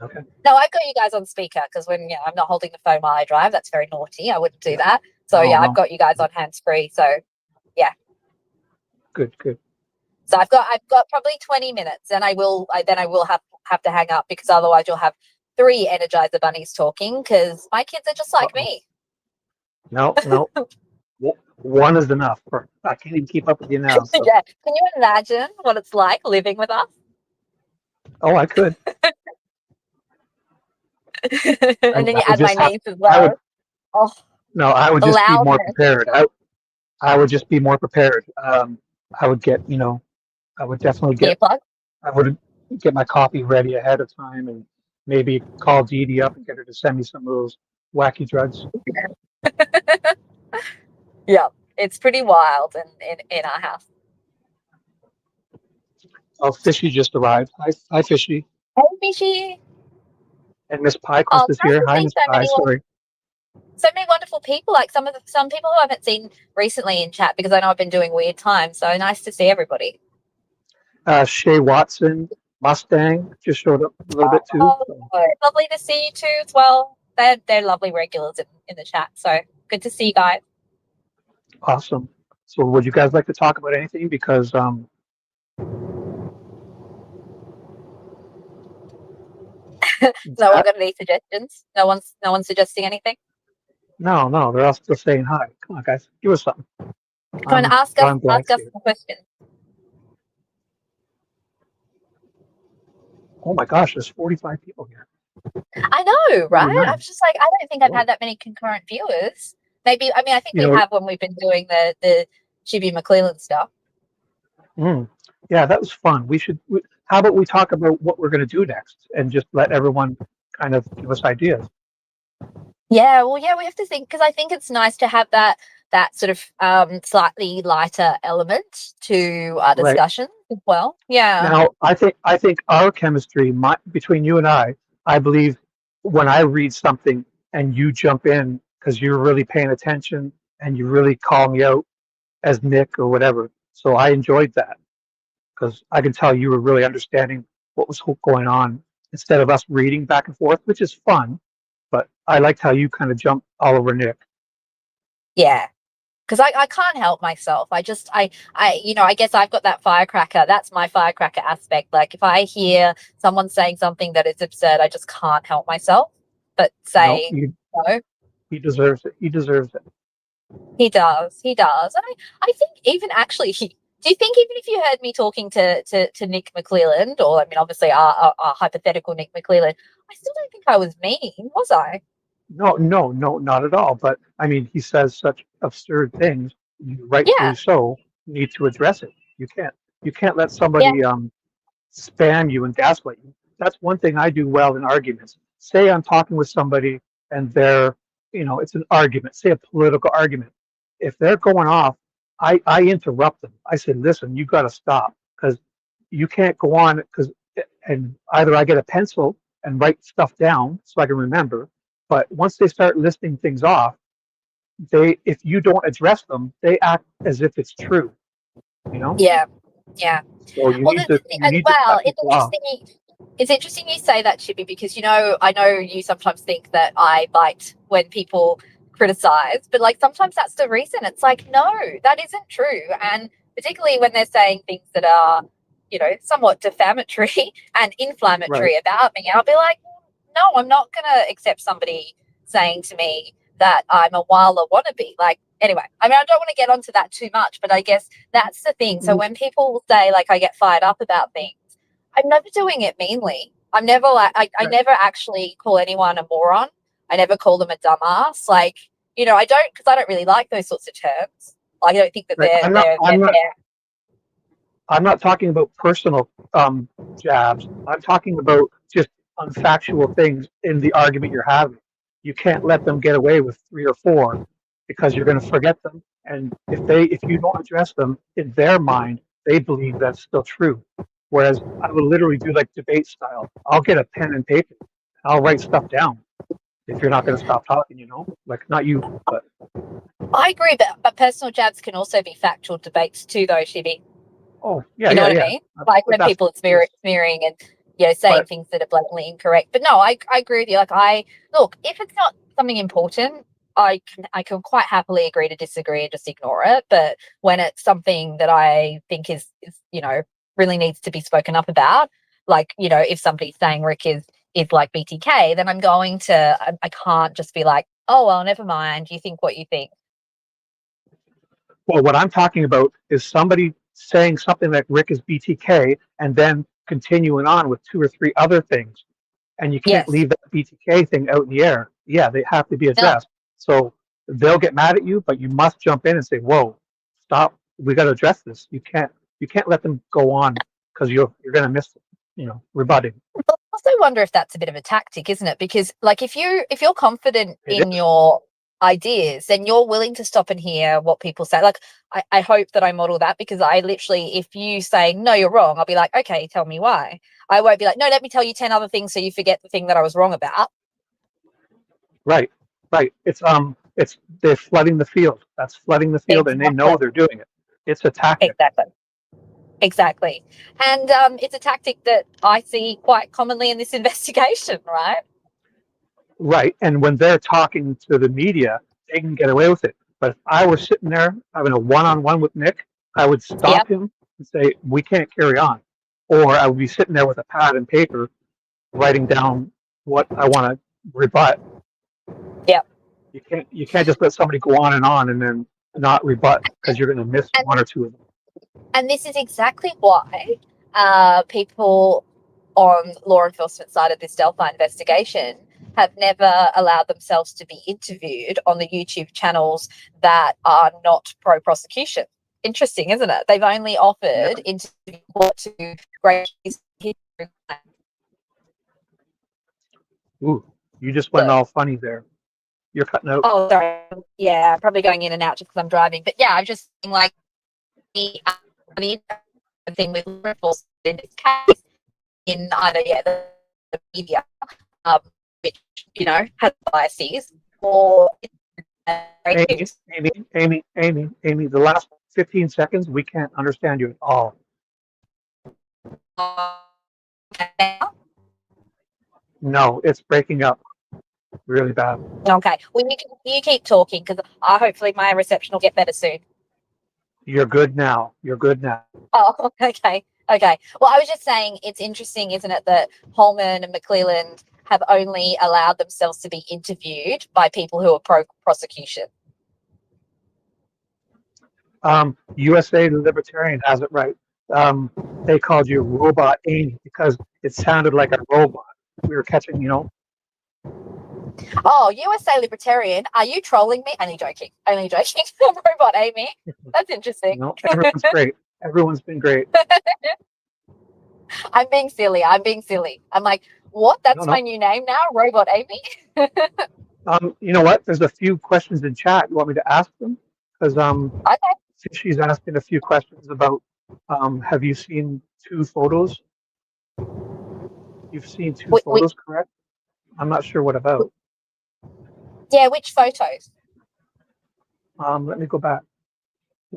Okay. No, I've got you guys on speaker because when I'm not holding the phone while I drive, that's very naughty. I wouldn't do Yeah. that. So No. yeah, I've No. got you guys on hands free. So yeah. Good. Good. So I've got probably 20 minutes, and I will have to hang up because otherwise you'll have three Energizer bunnies talking because my kids are just like Uh-oh. me. No. No. One is enough. I can't even keep up with you now. So. Yeah. Can you imagine what it's like living with us? Oh, I could. And then I you would add my just have. niece as I would. well. Oh, No. I would the just be more loudness. prepared. I would just be more prepared. I would get. I would definitely get. Earplug. I would get my coffee ready ahead of time and maybe call Dee Dee up and get her to send me some of those wacky drugs. Yeah, it's pretty wild in our house. Oh, Fishy just arrived. Hi, Fishy. Hey, Fishy. And Miss Pie Oh, Crust is it's nice here. to Hi, see Miss Pie. Sorry. so many wonderful people. Like some people who I haven't seen recently in chat because I know I've been doing weird times. So nice to see everybody. Shay Watson, Mustang, just showed up a little bit too. Oh, So. lovely to see you too as well. They're lovely regulars in the chat. So good to see you guys. Awesome. So would you guys like to talk about anything? Because No one got any suggestions? No one's suggesting anything? no, they're all still saying hi. Come on, guys, give us something. Come on, I'm drawing ask blanks us here. some questions. Oh my gosh, there's 45 people here. I know, right? I 49. was just like, I don't think I've Whoa. had that many concurrent viewers. Maybe, I mean, I think You we know, have when we've been doing the Chibi McClellan stuff. yeah, that was fun. How about we talk about what we're going to do next and just let everyone kind of give us ideas? Yeah, well, yeah, we have to think because I think it's nice to have that sort of slightly lighter element to our Right. discussion as well. Yeah. Now, I think our chemistry, between you and I believe when I read something and you jump in because you're really paying attention and you really call me out as Nick or whatever. So I enjoyed that because I can tell you were really understanding what was going on instead of us reading back and forth, which is fun. But I liked how you kind of jumped all over Nick. Yeah. Because I can't help myself. I guess I've got that firecracker. That's my firecracker aspect. Like if I hear someone saying something that is absurd, I just can't help myself but No, say no. he deserves it. He deserves it. He does. He does. And I think even actually, do you think even if you heard me talking to Nick McClelland, or I mean, obviously our hypothetical Nick McClelland, I still don't think I was mean, was I? No, not at all. But I mean, he says such absurd things. You rightfully Yeah. so need to address it. You can't let Yeah. somebody spam you and gaslight you. That's one thing I do well in arguments. Say I'm talking with somebody and it's an argument. Say a political argument. If they're going off, I interrupt them. I say, listen, you got to stop because you can't go on and either I get a pencil and write stuff down so I can remember. But once they start listing things off, if you don't address them, they act as if it's true. You know. Yeah. Yeah. So you Well, need to you need to cut it's people off. interesting. It's interesting you say that, Chippy, because I know you sometimes think that I bite when people criticize, but like sometimes that's the reason. It's like, no, that isn't true, and particularly when they're saying things that are, somewhat defamatory and Right. inflammatory about me, I'll be like, no, I'm not going to accept somebody saying to me that I'm a wilder wannabe. Like, anyway, I mean, I don't want to get onto that too much, but I guess that's the thing. So when people say, like, I get fired up about things, I'm never doing it meanly. I'm never like, I Right. never actually call anyone a moron. I never call them a dumbass. Like, I don't, because I don't really like those sorts of terms. Like, I don't think that Right. they're fair. I'm not talking about personal jabs. I'm talking about just unfactual things in the argument you're having. You can't let them get away with three or four. because you're going to forget them. And if you don't address them in their mind, they believe that's still true. Whereas I would literally do like debate style. I'll get a pen and paper. I'll write stuff down if you're not going to stop talking, like not you, but I agree, but personal jabs can also be factual debates too, though, Shibby. oh yeah, You know yeah, what I yeah. mean? Like when That's people are yes. smearing and saying But things that are blatantly incorrect. But no, I agree with you. Like look, if it's not something important, I can quite happily agree to disagree and just ignore it. But when it's something that I think is really needs to be spoken up about, like if somebody's saying Rick is like BTK, then I can't just be like, oh well, never mind. You think what you think. well, what I'm talking about is somebody saying something like Rick is BTK and then continuing on with two or three other things. And you can't Yes. leave that BTK thing out in the air. Yeah, they have to be No. addressed. So they'll get mad at you, but you must jump in and say, "Whoa, stop! We got to address this. You can't let them go on because you're going to miss, rebutting." I also wonder if that's a bit of a tactic, isn't it? Because like if you're confident It in is your ideas, then you're willing to stop and hear what people say. Like I hope that I model that, because I literally, if you say no, you're wrong, I'll be like, okay, tell me why. I won't be like, no, let me tell you 10 other things so you forget the thing that I was wrong about. right, right. It's they're flooding the field. That's flooding the field, and they Exactly. know they're doing it. It's a tactic. Exactly. Exactly. And it's a tactic that I see quite commonly in this investigation, right? Right. And when they're talking to the media, they can get away with it. But if I were sitting there having a one on one with Nick, I would stop Yep. him and say, "We can't carry on." Or I would be sitting there with a pad and paper writing down what I want to rebut. Yep. You can't just let somebody go on and then not rebut because you're going to miss And one or two of them. And this is exactly why people on law enforcement side of this Delphi investigation have never allowed themselves to be interviewed on the YouTube channels that are not pro prosecution. Interesting, isn't it? They've only Yeah. offered interviews to great history. Ooh, you just went all funny there. You're cutting out. Oh, sorry. Yeah, probably going in and out just because I'm driving. But yeah, I'm just saying, like, the thing with law enforcement in this case, in either the media, um, which has biases, or Amy, Amy, Amy, Amy, Amy, the last 15 seconds, we can't understand you at all. No, it's breaking up really bad. Okay, well you keep talking, because hopefully my reception will get better soon. You're good now. You're good now. Oh, okay. Okay. Well, I was just saying, it's interesting, isn't it, that Holman and McClelland have only allowed themselves to be interviewed by people who are pro prosecution. USA Libertarian has it right. They called you Robot Amy because it sounded like a robot. We were catching, Oh, USA Libertarian, are you trolling me? Only joking. Only joking. Robot Amy. That's interesting. everyone's great. Everyone's been great. I'm being silly. I'm being silly. I'm like, what? That's my No. new name now? Robot Amy? You know what? There's a few questions in chat. You want me to ask them? Because Okay. she's asking a few questions about have you seen two photos? You've seen two photos, correct? I'm not sure what about. Yeah, which photos? Let me go back.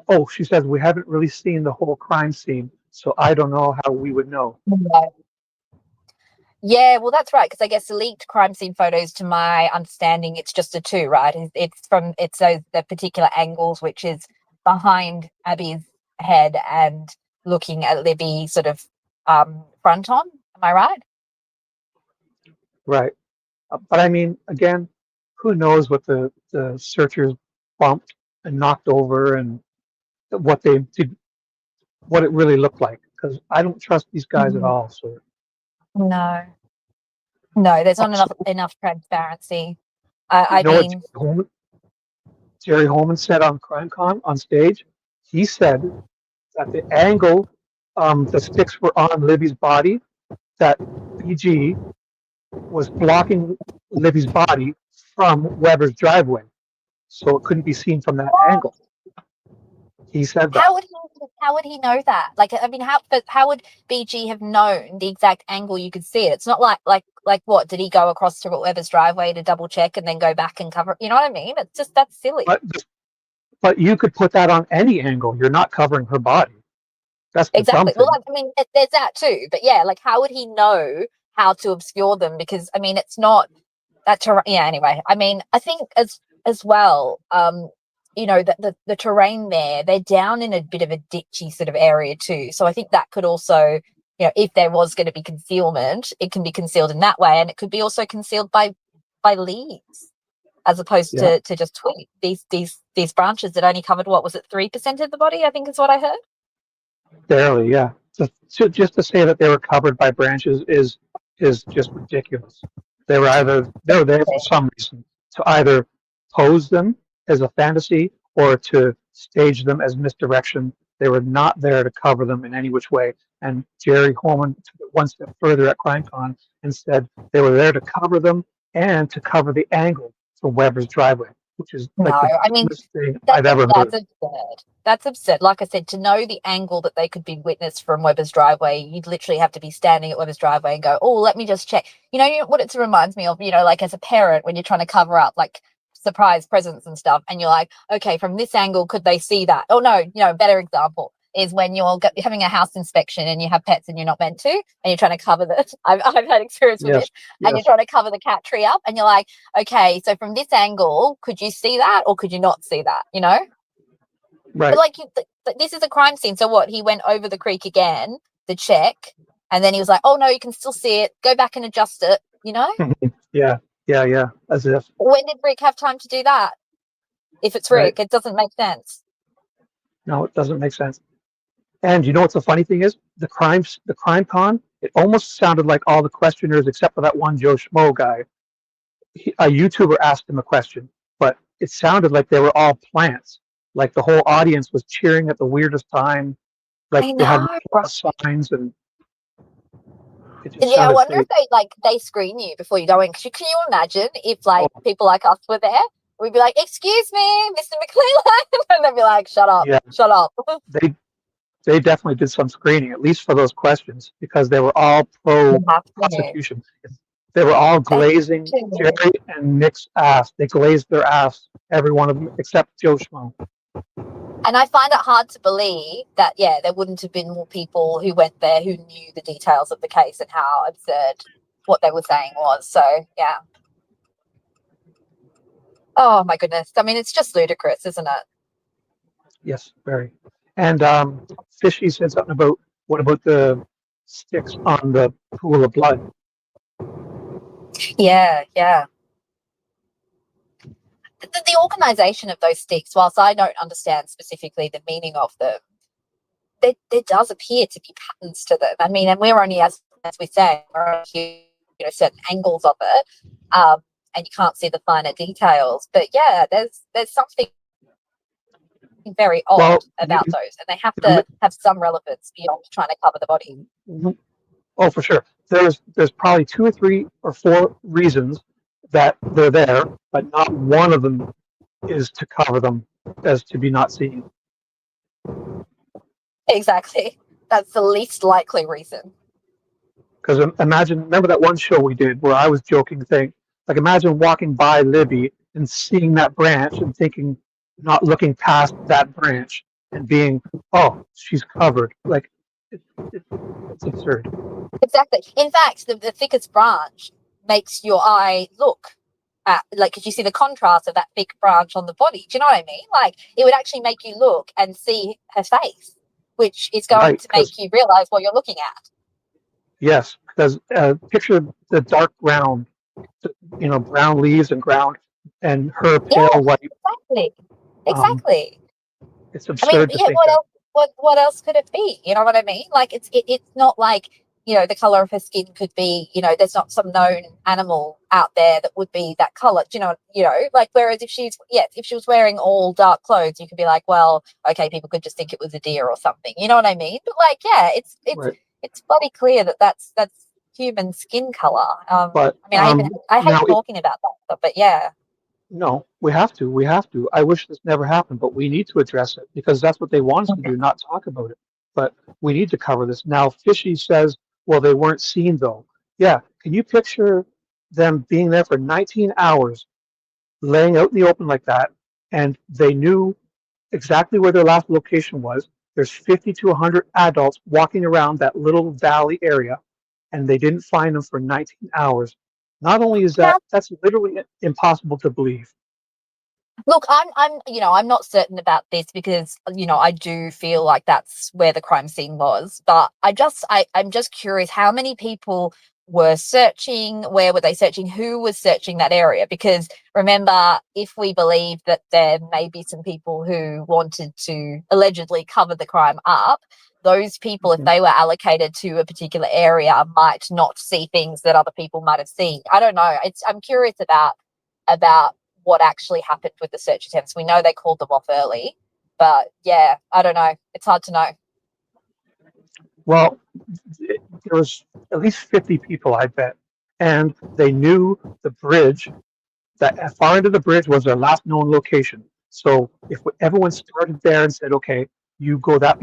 Oh, she says we haven't really seen the whole crime scene, so I don't know how we would know. No. Yeah, well, that's right, because I guess the leaked crime scene photos, to my understanding, it's just a two, right? It's the particular angles, which is behind Abby's head and looking at Libby sort of front on. Am I right? Right. But I mean, again, who knows what the searchers bumped and knocked over and what they did, what it really looked like. Because I don't trust these guys at all. So No. No, there's not also, enough transparency. you I know what mean, Jerry Holman said on CrimeCon on stage? He said that the angle the sticks were on Libby's body, that BG was blocking Libby's body from Weber's driveway. so it couldn't be seen from that What? angle. He said that. How would he know that? Like, I mean, how would BG have known the exact angle you could see it? It's not like what, did he go across to Weber's driveway to double check and then go back and cover it? You know what I mean? It's just, that's silly. But you could put that on any angle. You're not covering her body. That's the dumb Exactly. Well, thing. I mean, there's that too. But yeah, like, how would he know how to obscure them? Because I mean, it's not that yeah. Anyway, I mean, I think as well, the terrain there, they're down in a bit of a ditchy sort of area too. So I think that could also, if there was going to be concealment, it can be concealed in that way, and it could be also concealed by leaves, as opposed Yeah, to just twigs. These branches that only covered, what was it, 3% of the body? I think is what I heard. barely. Yeah. Just to say that they were covered by branches is just ridiculous. They were there for some reason, to either pose them as a fantasy or to stage them as misdirection. They were not there to cover them in any which way. And Jerry Holman took it one step further at CrimeCon and said they were there to cover them and to cover the angle from Weber's driveway, which is No, like the I mean, dumbest thing I've ever that's heard. absurd. That's absurd. Like I said, to know the angle that they could be witnessed from Weber's driveway, you'd literally have to be standing at Weber's driveway and go, "Oh, let me just check." What it reminds me of, like as a parent when you're trying to cover up like surprise presents and stuff, and you're like, "Okay, from this angle, could they see that?" Oh no, better example is when you're having a house inspection and you have pets and you're not meant to, and you're trying to cover this. I've had experience with Yes, this, and you're yes, trying to cover the cat tree up, and you're like, okay, so from this angle, could you see that or could you not see that? But right. like, this is a crime scene. So what? He went over the creek again to check, and then he was like, oh no, you can still see it. Go back and adjust it. Yeah, yeah. As if When did Rick have time to do that? If it's right. Rick, it doesn't make sense. No, it doesn't make sense. And you know what's the funny thing is? The crime con, it almost sounded like all the questioners except for that one Joe Schmo guy. A YouTuber asked him a question, but it sounded like they were all plants. Like the whole audience was cheering at the weirdest time. Like I they had know, right? plus signs, and it just Yeah, I sounded wonder if fake. they screen you before you go in. Can you imagine if Oh, like people like us were there? We'd be like, "Excuse me, Mr. McClellan," and they'd be like, "Shut up, yeah, shut up." they they definitely did some screening, at least for those questions, because they were all pro You have to. prosecution. They were all They have glazing to. Jerry and Nick's ass. They glazed their ass, every one of them, except Joe Schmo. And I find it hard to believe that, yeah, there wouldn't have been more people who went there who knew the details of the case and how absurd what they were saying was. So, yeah. Oh, my goodness. I mean, it's just ludicrous, isn't it? Yes, very. And Fishy said something about what about the sticks on the pool of blood? Yeah, yeah. The organisation of those sticks, whilst I don't understand specifically the meaning of them, there does appear to be patterns to them. I mean, and we're only, as we say, we're only, certain angles of it, and you can't see the finer details. But yeah, there's something very odd Well, about those, and they have the, to have some relevance beyond trying to cover the body. oh, for sure. There's probably 2 or 3 or 4 reasons that they're there, but not one of them is to cover them as to be not seen. Exactly. That's the least likely reason. Because remember that one show we did where I was joking, saying, like, imagine walking by Libby and seeing that branch and thinking, not looking past that branch and being, oh, she's covered. Like, it's absurd. Exactly. In fact, the thickest branch makes your eye look at, like, because you see the contrast of that thick branch on the body. Do you know what I mean? Like, it would actually make you look and see her face, which is going Right. to make you realize what you're looking at. Yes, because picture the dark ground, brown leaves and ground, and her Yeah, pale white. exactly. Um, Exactly. it's I mean, absurd to yeah, think what that. else? What else could it be? You know what I mean? Like, it's not like, the color of her skin could be, there's not some known animal out there that would be that color. Do like, whereas if she was wearing all dark clothes, you could be like, well, okay, people could just think it was a deer or something. You know what I mean? But like, yeah, Right. it's bloody clear that that's human skin color. But I mean, I hate now, talking about that stuff, but yeah. No, we have to. We have to. I wish this never happened, but we need to address it because that's what they want us to do, not talk about it. But we need to cover this. Now, Fishy says, well, they weren't seen though. Yeah. Can you picture them being there for 19 hours, laying out in the open like that, and they knew exactly where their last location was? There's 50 to 100 adults walking around that little valley area, and they didn't find them for 19 hours. Not only is Now, that's literally impossible to believe. look, I'm not certain about this because, I do feel like that's where the crime scene was. But I'm just curious how many people were searching, where were they searching, who was searching that area? Because remember, if we believe that there may be some people who wanted to allegedly cover the crime up, those people, if Mhm. they were allocated to a particular area, might not see things that other people might have seen. I don't know. I'm curious about what actually happened with the search attempts. We know they called them off early, but yeah, I don't know. It's hard to know. Well, there was at least 50 people, I bet, and they knew the bridge. That far into the bridge was their last known location. So if everyone started there and said, "Okay, you go that,"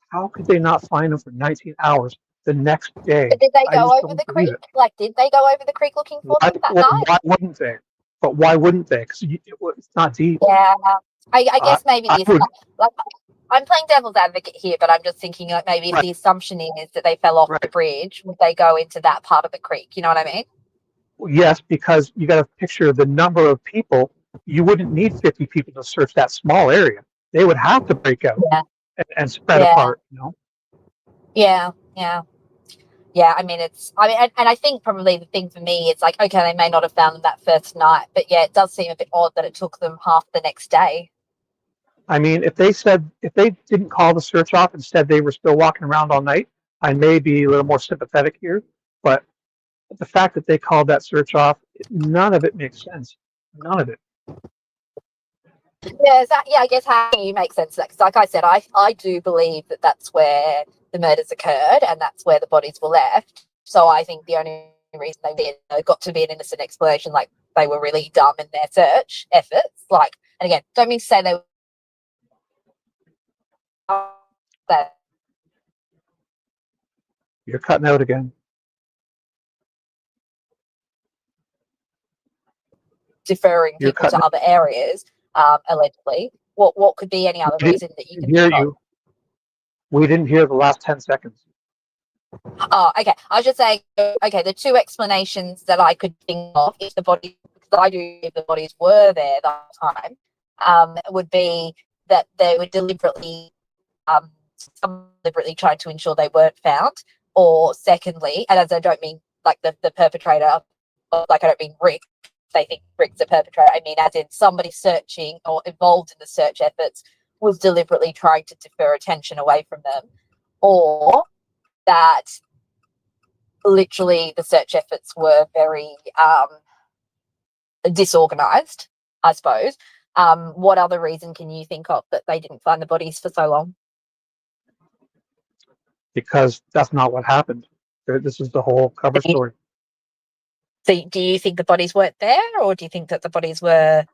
how could they not find them for 19 hours the next But day? did they I go just over don't the believe creek? it. Like, did they go over the creek looking for Why? them that Well, night? why wouldn't they? But why wouldn't they? Because it's not deep. Yeah, I I, guess maybe I this. would. Like, I'm playing devil's advocate here, but I'm just thinking like maybe if Right. the assumption is that they fell off the Right. bridge, would they go into that part of the creek? You know what I mean? Yes, because you got to picture the number of people. You wouldn't need 50 people to search that small area. They would have to break out Yeah, and spread yeah, apart. yeah, yeah. Yeah, I mean, and I think probably the thing for me, it's like, okay, they may not have found them that first night, but yeah, it does seem a bit odd that it took them half the next day. I mean, if they didn't call the search off and said they were still walking around all night, I may be a little more sympathetic here. But the fact that they called that search off, none of it makes sense. None of it. Yeah, yeah, I guess how you make sense of that. Because, like I said, I do believe that that's where the murders occurred and that's where the bodies were left. So I think the only reason they did got to be an innocent explanation, like they were really dumb in their search efforts. Like, and again, don't mean to say they were that You're cutting out again. deferring You're people to cutting. other areas, allegedly. What could be any other We reason that you can didn't hear think of? you. We didn't hear the last 10 seconds. Oh, okay. I was just saying, okay, the two explanations that I could think of if the bodies, because I do if the bodies were there the whole time, would be that they were um, deliberately trying to ensure they weren't found, or secondly, and as I don't mean like the perpetrator, like I don't mean Rick. They think Rick's a perpetrator. I mean, as in somebody searching or involved in the search efforts was deliberately trying to defer attention away from them, or that literally the search efforts were very disorganized, I suppose. What other reason can you think of that they didn't find the bodies for so long? Because that's not what happened. This is the whole cover story. So do you think the bodies weren't there, or do you think that the bodies were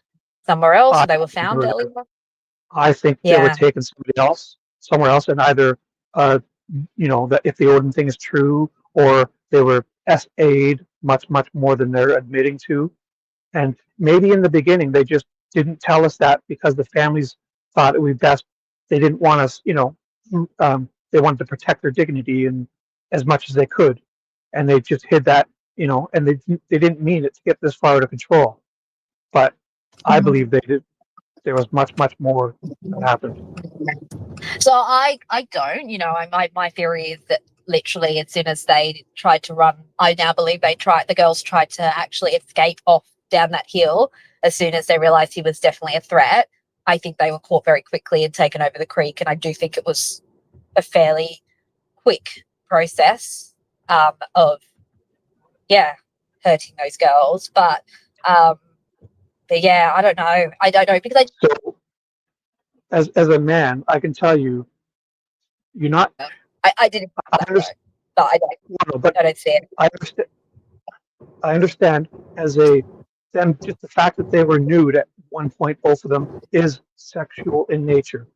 somewhere else, I or they were don't think they found were earlier? there. I think they were Yeah. taken somewhere else, and either, uh, that if the Odin thing is true, or they were SA'd much, much more than they're admitting to. And maybe in the beginning they just didn't tell us that because the families thought it would be best. They didn't want us, they wanted to protect their dignity and as much as they could, and they just hid that, and they didn't mean it to get this far out of control. But I Mhm. believe they did. There was much, much more that happened. So I don't, my theory is that literally as soon as they tried to run, I now believe the girls tried to actually escape off down that hill as soon as they realized he was definitely a threat. I think they were caught very quickly and taken over the creek, and I do think it was a fairly quick process of yeah hurting those girls, um, but yeah, I don't know because So as a man, I can tell you, you're not. I didn't I that though, understand, but but I don't see it. I understand. I understand as a them, just the fact that they were nude at one point, both of them, is sexual in nature.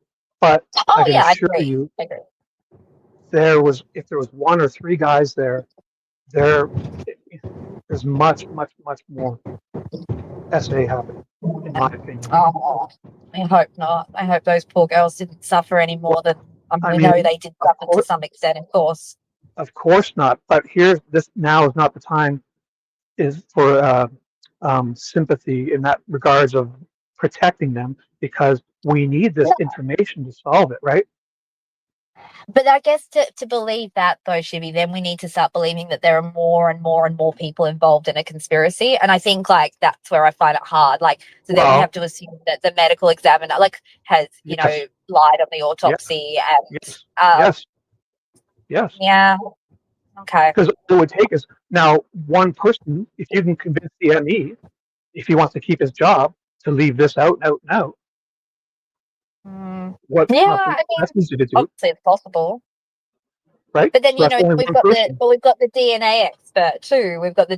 But I Oh can yeah, I assure agree. you, I agree. if there was one or three guys there, there there's much, much, much more SA happening, in my opinion. Oh, I hope not. I hope those poor girls didn't suffer any more Well, than I we know mean, they did of suffer to course, some extent, of course. not. But this now is not the time is for sympathy in that regards of protecting them, because we need this information to solve it, right? But I guess to believe that though, Shibby, then we need to start believing that there are more and more and more people involved in a conspiracy. And I think like that's where I find it hard. Like, so then we have Well, to assume that the medical examiner like has, yes, lied on the yes, autopsy and yes, yes, yes. yeah, okay. Because all it would take is now one person, if you can convince the ME, if he wants to keep his job, to leave this out and out, Mm. what's Yeah, not I mean, that's easy to do, obviously it's possible. right? But then, So that's only one person. we've got the DNA expert too. We've got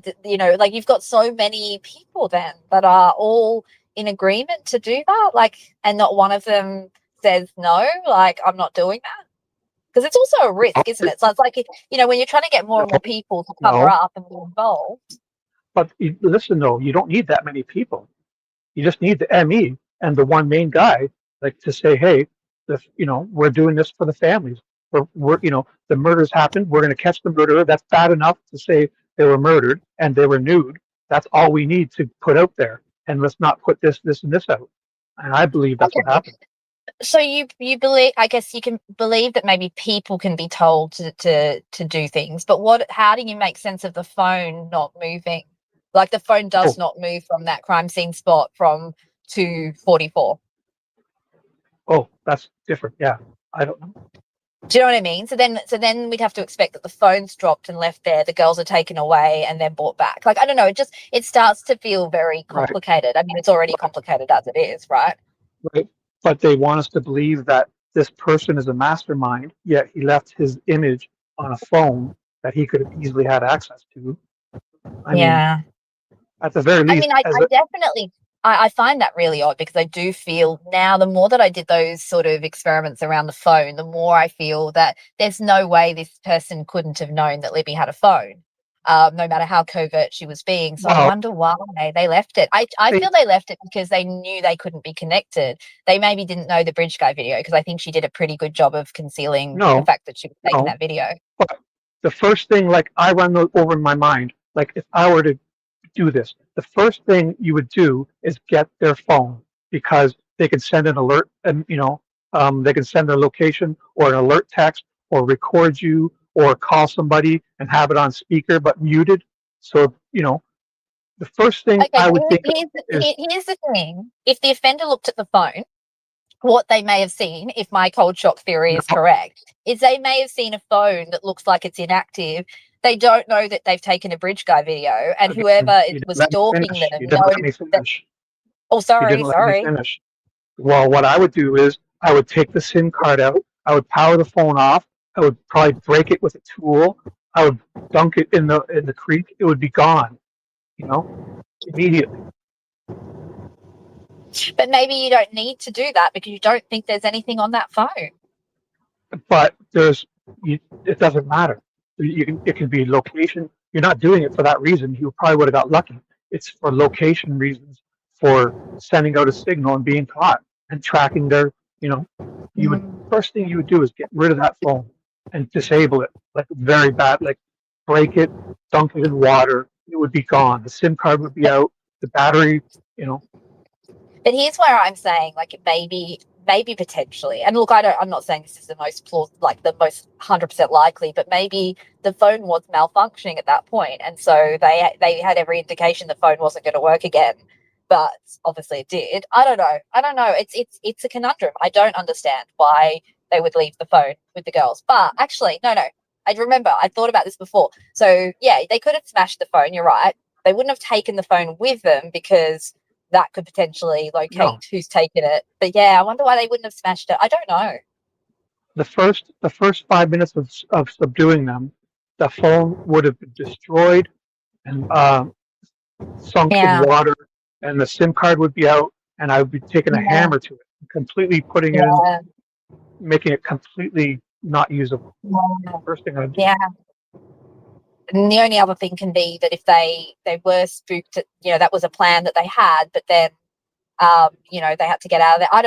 like you've got so many people then that are all in agreement to do that. Like, and not one of them says no, like, I'm not doing that. Because it's also a risk, isn't it? So it's like, when you're trying to get more No, and more people to cover no. up and be involved. But listen, though, you don't need that many people. You just need the ME and the one main guy, like to say, hey, we're doing this for the families. The murders happened. We're going to catch the murderer. That's bad enough to say they were murdered and they were nude. That's all we need to put out there. And let's not put this, and this out. And I believe that's what Okay. happened. So you believe, I guess you can believe that maybe people can be told to do things, but how do you make sense of the phone not moving? Like the phone does Oh, not move from that crime scene spot from 244. that's different. Yeah, I don't know. Do you know what I mean? So then we'd have to expect that the phone's dropped and left there, the girls are taken away and then brought back. Like, I don't know, it starts to feel very Right. complicated. I mean, it's already complicated as it is, right? Right. But they want us to believe that this person is a mastermind, yet he left his image on a phone that he could have easily had access to. I mean, Yeah. at the very I mean, least, I definitely I find that really odd because I do feel now the more that I did those sort of experiments around the phone, the more I feel that there's no way this person couldn't have known that Libby had a phone, no matter how covert she was being. So I well, wonder why they left it. I they, feel they left it because they knew they couldn't be connected. They maybe didn't know the Bridge Guy video because I think she did a pretty good job of concealing the no, fact that she was taking no. that video. But the first thing, like, I run over in my mind, like, if I were to do this, the first thing you would do is get their phone, because they can send an alert, and they can send their location or an alert text, or record you, or call somebody and have it on speaker but muted. So the first thing Okay, I but would think of is here's the thing. If the offender looked at the phone, what they may have seen, if my cold shock theory is no, correct, is they may have seen a phone that looks like it's inactive. They don't know that they've taken a Bridge Guy video, and again, whoever you didn't was let me stalking finish. them You didn't let knows me that. finish. Oh, You sorry, didn't let me sorry. finish. Well, what I would do is I would take the SIM card out. I would power the phone off. I would probably break it with a tool. I would dunk it in the creek. It would be gone, immediately. But maybe you don't need to do that because you don't think there's anything on that phone. But it doesn't matter. It can be location. You're not doing it for that reason. You probably would have got lucky. It's for location reasons, for sending out a signal and being caught and tracking their. You would first thing you would do is get rid of that phone and disable it, like very bad, like break it, dunk it in water. It would be gone. The SIM card would be out. The battery, you know. But here's where I'm saying, like, maybe potentially, and look, I'm not saying this is the most like the most 100% likely, but maybe the phone was malfunctioning at that point, and so they had every indication the phone wasn't going to work again, but obviously it did. I don't know. It's a conundrum. I don't understand why they would leave the phone with the girls. But actually, no. I remember I thought about this before. So yeah, they could have smashed the phone. You're right. They wouldn't have taken the phone with them because that could potentially No, locate who's taken it. But yeah, I wonder why they wouldn't have smashed it. I don't know. the first 5 minutes of subduing them, the phone would have been destroyed and sunk in Yeah. water and the SIM card would be out, and I would be taking a Yeah, hammer to it, completely putting it in, yeah, making it completely not usable. yeah, First thing I'd do. yeah. And the only other thing can be that if they were spooked, that was a plan that they had, but then they had to get out of there. I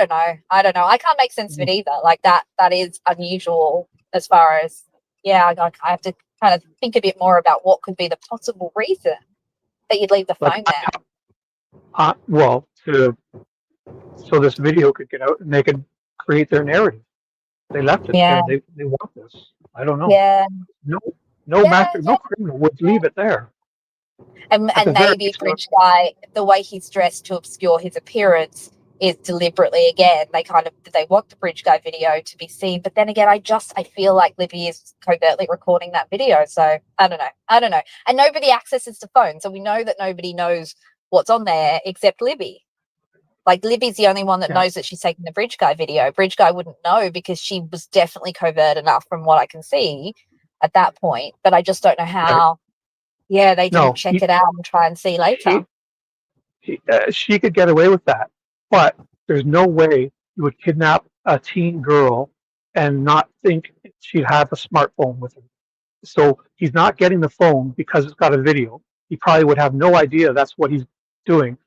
don't know. I can't make sense of it either. Like that is unusual as far as, I have to kind of think a bit more about what could be the possible reason that you'd leave the Like, phone there. well, so this video could get out and they could create their narrative. They left it Yeah, there. They want this. I don't know. yeah, No, yeah, no criminal would leave it there. and At the very maybe least, Bridge Guy, the way he's dressed to obscure his appearance is deliberately, again, they want the Bridge Guy video to be seen, but then again, I feel like Libby is covertly recording that video, so I don't know, and nobody accesses the phone, so we know that nobody knows what's on there except Libby. Like, Libby's the only one that knows that she's taking the Bridge Guy video. Bridge Guy wouldn't know because she was definitely covert enough from what I can see at that point, but I just don't know how. Yeah, they didn't check it out and try and see later. She could get away with that, but there's no way you would kidnap a teen girl and not think she'd have a smartphone with her. So he's not getting the phone because it's got a video. He probably would have no idea that's what he's doing.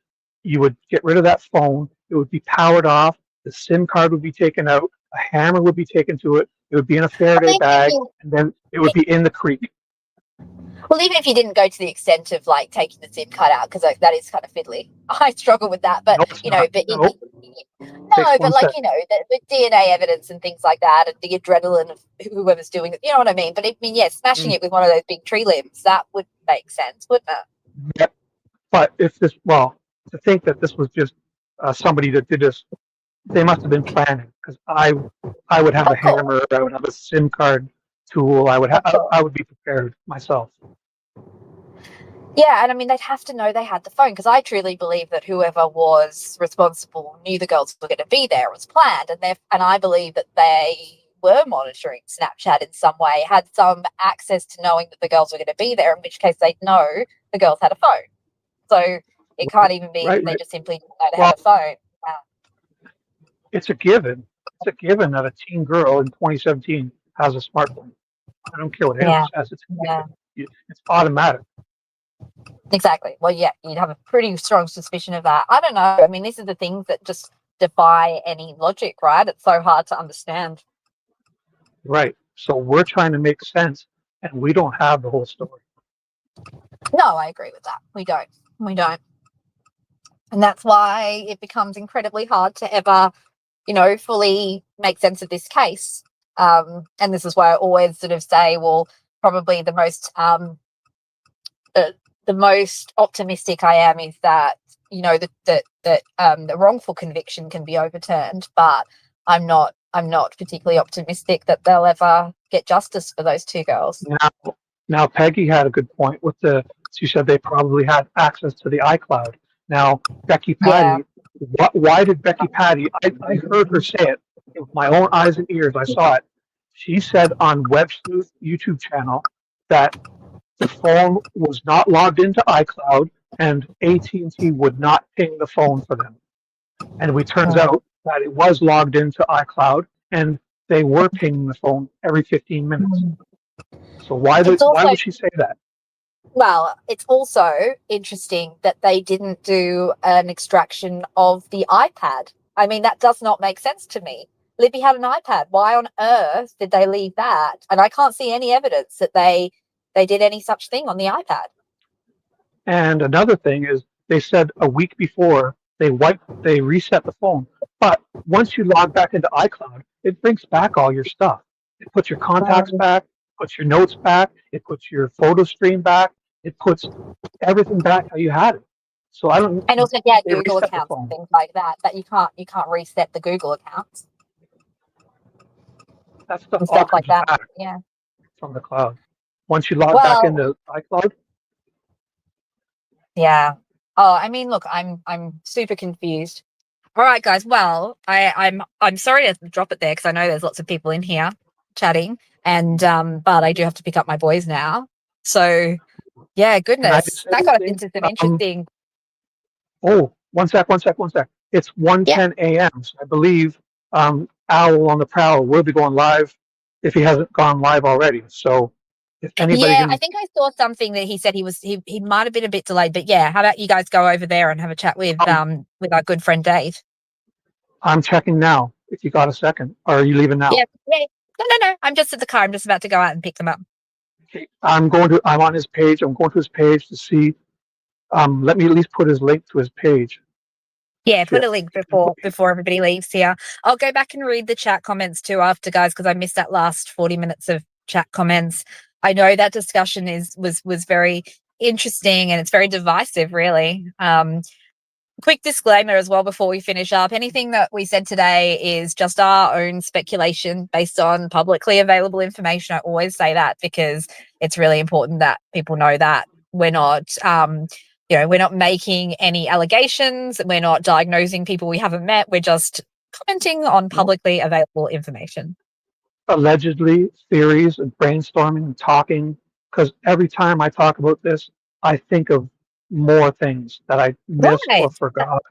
You would get rid of that phone. It would be powered off. The SIM card would be taken out. A hammer would be taken to it. It would be in a Faraday bag, and then it would be in the creek. Well, even if you didn't go to the extent of like taking the SIM card out, because that is kind of fiddly. I struggle with that, but but like the DNA evidence and things like that, and the adrenaline of whoever's doing it, you know what I mean. But smashing it with one of those big tree limbs, that would make sense, wouldn't it? Yep. But to think that this was just somebody that did this, they must have been planning, because I would have a hammer, I would have a SIM card tool, I would be prepared myself. Yeah, and I mean, they'd have to know they had the phone, because I truly believe that whoever was responsible knew the girls were going to be there. It was planned, and I believe that they were monitoring Snapchat in some way, had some access to knowing that the girls were going to be there, in which case they'd know the girls had a phone. So it can't even be that they just simply didn't know they had a phone. Wow. It's a given. It's a given that a teen girl in 2017 has a smartphone. I don't care what anyone says. It's automatic. Exactly. Well, yeah, you'd have a pretty strong suspicion of that. I don't know. I mean, these are the things that just defy any logic, right? It's so hard to understand. Right. So we're trying to make sense, and we don't have the whole story. No, I agree with that. We don't. And that's why it becomes incredibly hard to ever, fully make sense of this case. And this is why I always sort of say, well, probably the most optimistic I am is that, that the wrongful conviction can be overturned, but I'm not particularly optimistic that they'll ever get justice for those two girls. Now Peggy had a good point she said they probably had access to the iCloud. Now, Becky Patty, why did Becky Patty, I heard her say it with my own eyes and ears, I saw it. She said on Web Sleuth YouTube channel that the phone was not logged into iCloud and AT&T would not ping the phone for them. And it turns out that it was logged into iCloud and they were pinging the phone every 15 minutes. So why would she say that? Well, it's also interesting that they didn't do an extraction of the iPad. I mean, that does not make sense to me. Libby had an iPad. Why on earth did they leave that? And I can't see any evidence that they did any such thing on the iPad. And another thing is they said a week before they reset the phone. But once you log back into iCloud, it brings back all your stuff. It puts your contacts back, puts your notes back, it puts your photo stream back, it puts everything back how you had it. So I don't. And also, Google accounts and things like that. But you can't reset the Google accounts. That stuff like that. Yeah. From the cloud. Once you log back into iCloud. Yeah. Oh, I mean, look, I'm super confused. All right, guys. Well, I'm sorry to drop it there because I know there's lots of people in here chatting, and but I do have to pick up my boys now. So, yeah, goodness, that got us into some interesting. Oh, one sec. It's Yeah. 1:10 a.m. So I believe Owl on the Prowl will be going live if he hasn't gone live already. So if anybody Yeah, I can, think I saw something that he said he might have been a bit delayed, but yeah, how about you guys go over there and have a chat um, with our good friend Dave? I'm checking now. If you got a second, or are you leaving now? Yeah, yeah. No, no, no. I'm just at the car. I'm just about to go out and pick them up. Okay. I'm on his page. I'm going to his page to see. Let me at least put his link to his page. Yeah, put Shit. a link before everybody leaves here. I'll go back and read the chat comments too after, guys, because I missed that last 40 minutes of chat comments. I know that discussion was very interesting and it's very divisive, really. Quick disclaimer as well before we finish up. Anything that we said today is just our own speculation based on publicly available information. I always say that because it's really important that people know that we're not we're not making any allegations, we're not diagnosing people we haven't met, we're just commenting on No. publicly available information. Allegedly theories and brainstorming and talking. Because every time I talk about this, I think of more things that I missed Right. or forgot.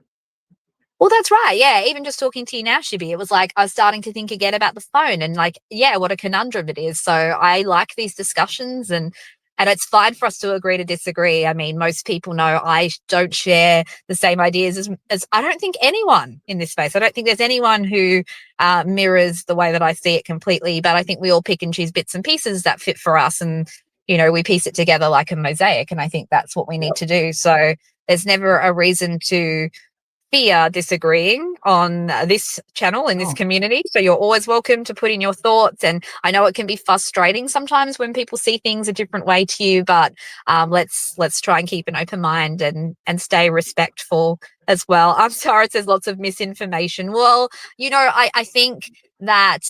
Well, that's right. Yeah. Even just talking to you now, Shibby, it was like I was starting to think again about the phone and like, yeah, what a conundrum it is. So I like these discussions and it's fine for us to agree to disagree. I mean, most people know I don't share the same ideas as I don't think anyone in this space. I don't think there's anyone who mirrors the way that I see it completely, but I think we all pick and choose bits and pieces that fit for us and, we piece it together like a mosaic. And I think that's what we need Yep. to do. So there's never a reason to fear disagreeing on this channel in this Oh, community. So you're always welcome to put in your thoughts. And I know it can be frustrating sometimes when people see things a different way to you, but let's try and keep an open mind and stay respectful as well. I'm sorry, it says lots of misinformation. Well, I think that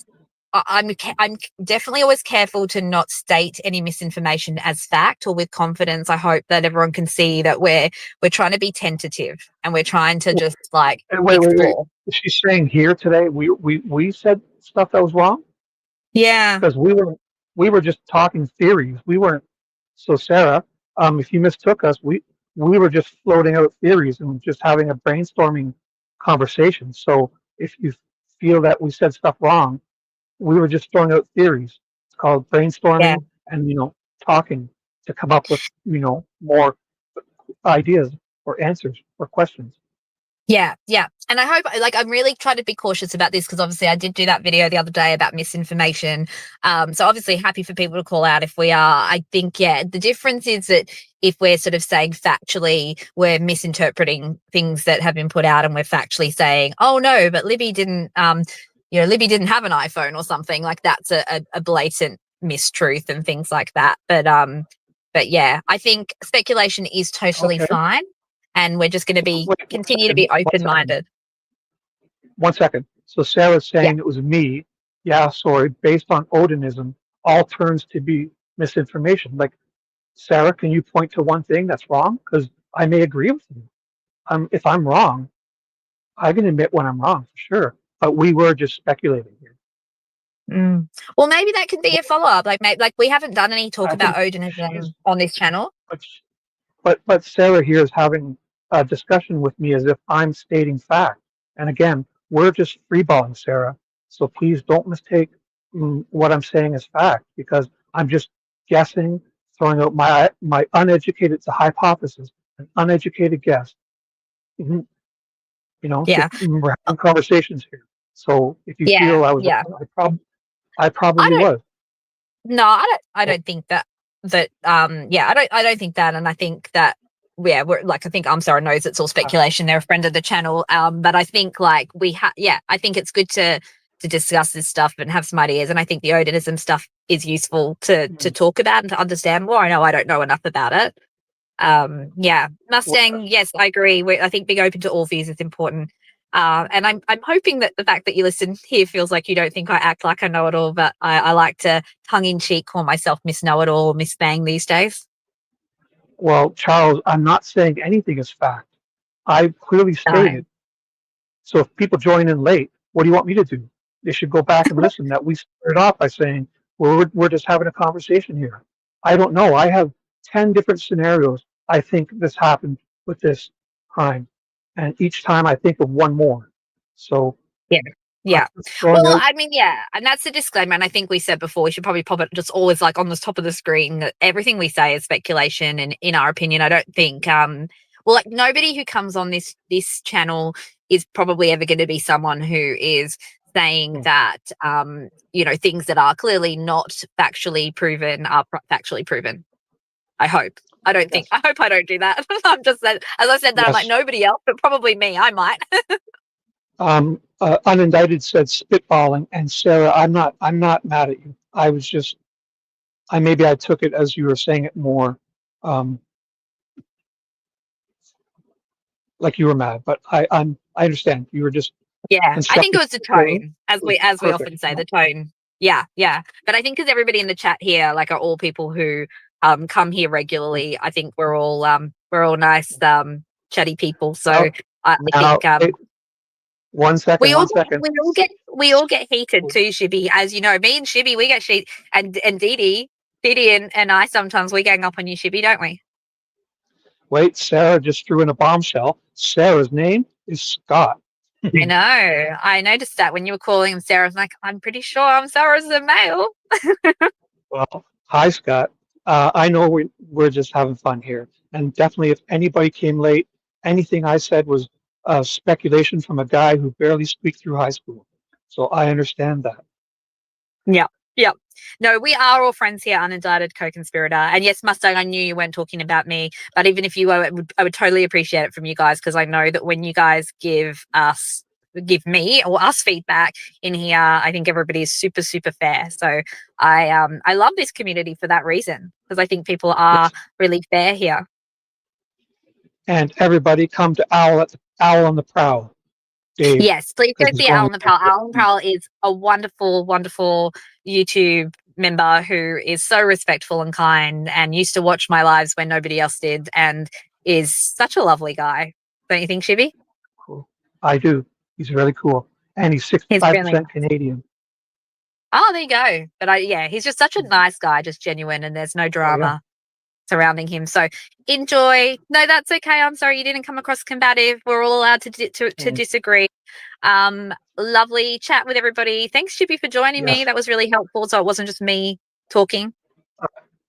I'm definitely always careful to not state any misinformation as fact or with confidence. I hope that everyone can see that we're trying to be tentative and we're trying to just like wait. explore. She's saying here today we said stuff that was wrong Yeah, because we were just talking theories. We weren't. So Sarah, if you mistook us, we were just floating out theories and just having a brainstorming conversation. So if you feel that we said stuff wrong, we were just throwing out theories. It's called yeah. brainstorming and talking to come up with more ideas or answers or questions. Yeah, yeah. And I hope, like, I'm really trying to be cautious about this because obviously I did do that video the other day about misinformation. So obviously happy for people to call out if we are. I think, yeah, the difference is that if we're sort of saying factually, we're misinterpreting things that have been put out and we're factually saying, oh no, but Libby didn't, Libby didn't have an iPhone or something like that's a blatant mistruth and things like that. But yeah, I think speculation is totally Okay. fine and we're just going to be Wait, continue to be one second. open-minded. 1 second. So Sarah's Yeah. saying it was me. Yeah, sorry. Based on Odinism, all turns to be misinformation. Like, Sarah, can you point to one thing that's wrong? Because I may agree with you. If I'm wrong, I can admit when I'm wrong for sure. But we were just speculating here. Mm. Well, maybe that could be a follow-up. Like, maybe, like we haven't done any talk I about think Odinism on this channel. but, but Sarah here is having a discussion with me as if I'm stating fact. And again, we're just freeballing, Sarah. So please don't mistake what I'm saying as fact because I'm just guessing, throwing out my uneducated, it's a hypothesis, an uneducated guess. Mhm. Yeah. We're having conversations here. So if you Yeah. feel I was Yeah. wrong, I I probably don't was. no, I So, don't think that yeah, I don't think that and I think that yeah, we're like I think I'm sorry knows it's all uh, speculation. They're a friend of the channel. But I think like I think it's good to discuss this stuff and have some ideas. And I think the Odinism stuff is useful to mm, talk about and to understand more. I know I don't know enough about it. Yeah, well, Mustang, yes, I agree. I think being open to all views is important. And I'm hoping that the fact that you listen here feels like you don't think I act like I know it all, but I like to tongue in cheek call myself Miss Know It All, Miss Bang these days. well, Charles, I'm not saying anything is fact. I clearly No. stated. So if people join in late, what do you want me to do? They should go back and listen. That we started off by saying, well, we're just having a conversation here. I don't know. I have 10 different scenarios. I think this happened with this crime. and each time I think of one more. So Yeah. I'm Yeah. just throwing Well, out. I mean, yeah, and that's the disclaimer. And I think we said before, we should probably pop it just always like on the top of the screen that everything we say is speculation. And in our opinion, I don't think, well, like nobody who comes on this channel is probably ever going to be someone who is saying that, things that are clearly not factually proven are factually proven. I hope. I don't think. Yes, I hope I don't do that. I'm just as I said that I'm like yes. nobody else, but probably me. I might. Unindicted said spitballing, and Sarah, I'm not mad at you. I was just, maybe I took it as you were saying it more, um, like you were mad, but I understand. You were just Yeah, I think it constructive was the criticism. tone, It was as we perfect. often say, the tone. Yeah, yeah. But I think because everybody in the chat here, like, are all people who come here regularly. I think we're all nice, chatty people. So Well, I now, think wait, 1 second, we all 1 second. we all get heated too, Shibby. As you know, me and Shibby, we get sheet and Dee and I sometimes we gang up on you, Shibby, don't we? Wait, Sarah just threw in a bombshell. Sarah's name is Scott. I know. I noticed that when you were calling him Sarah. I was like, I'm pretty sure I'm Sarah's a male. Well, hi, Scott. I know we're just having fun here. And definitely, if anybody came late, anything I said was speculation from a guy who barely squeaked through high school. So I understand that. Yeah. Yeah. No, we are all friends here, unindicted co-conspirator. And yes, Mustang, I knew you weren't talking about me, but even if you were, I would totally appreciate it from you guys because I know that when you guys give me or us feedback in here, I think everybody is super, super fair. So I love this community for that reason because I think people are Yes. really fair here. And everybody come to Owl on the Prowl, Dave, Yes, please go because he's see going Alan Powell. Alan live. Powell is a wonderful, wonderful YouTube member who is so respectful and kind and used to watch my lives when nobody else did and is such a lovely guy. Don't you think, Shibby? Cool. I do. He's really cool. And he's He's really 65% nice. Canadian. Oh, there you go. But yeah, he's just such a nice guy, just genuine, and there's no Oh, yeah. drama surrounding him. So enjoy. No, that's okay. I'm sorry you didn't come across combative. We're all allowed to Mm, disagree. Lovely chat with everybody. Thanks, Chippy, for joining me. yes. That was really helpful. So it wasn't just me talking.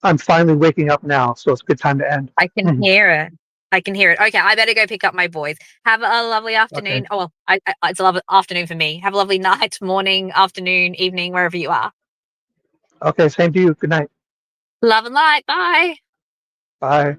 I'm finally waking up now, so it's a good time to end. I can hear it. I can hear it. Okay, I better go pick up my boys. Have a lovely Okay. afternoon. Oh, well, it's a lovely afternoon for me. Have a lovely night, morning, afternoon, evening, wherever you are. Okay. Same to you. Good night. Love and light. Bye. Bye.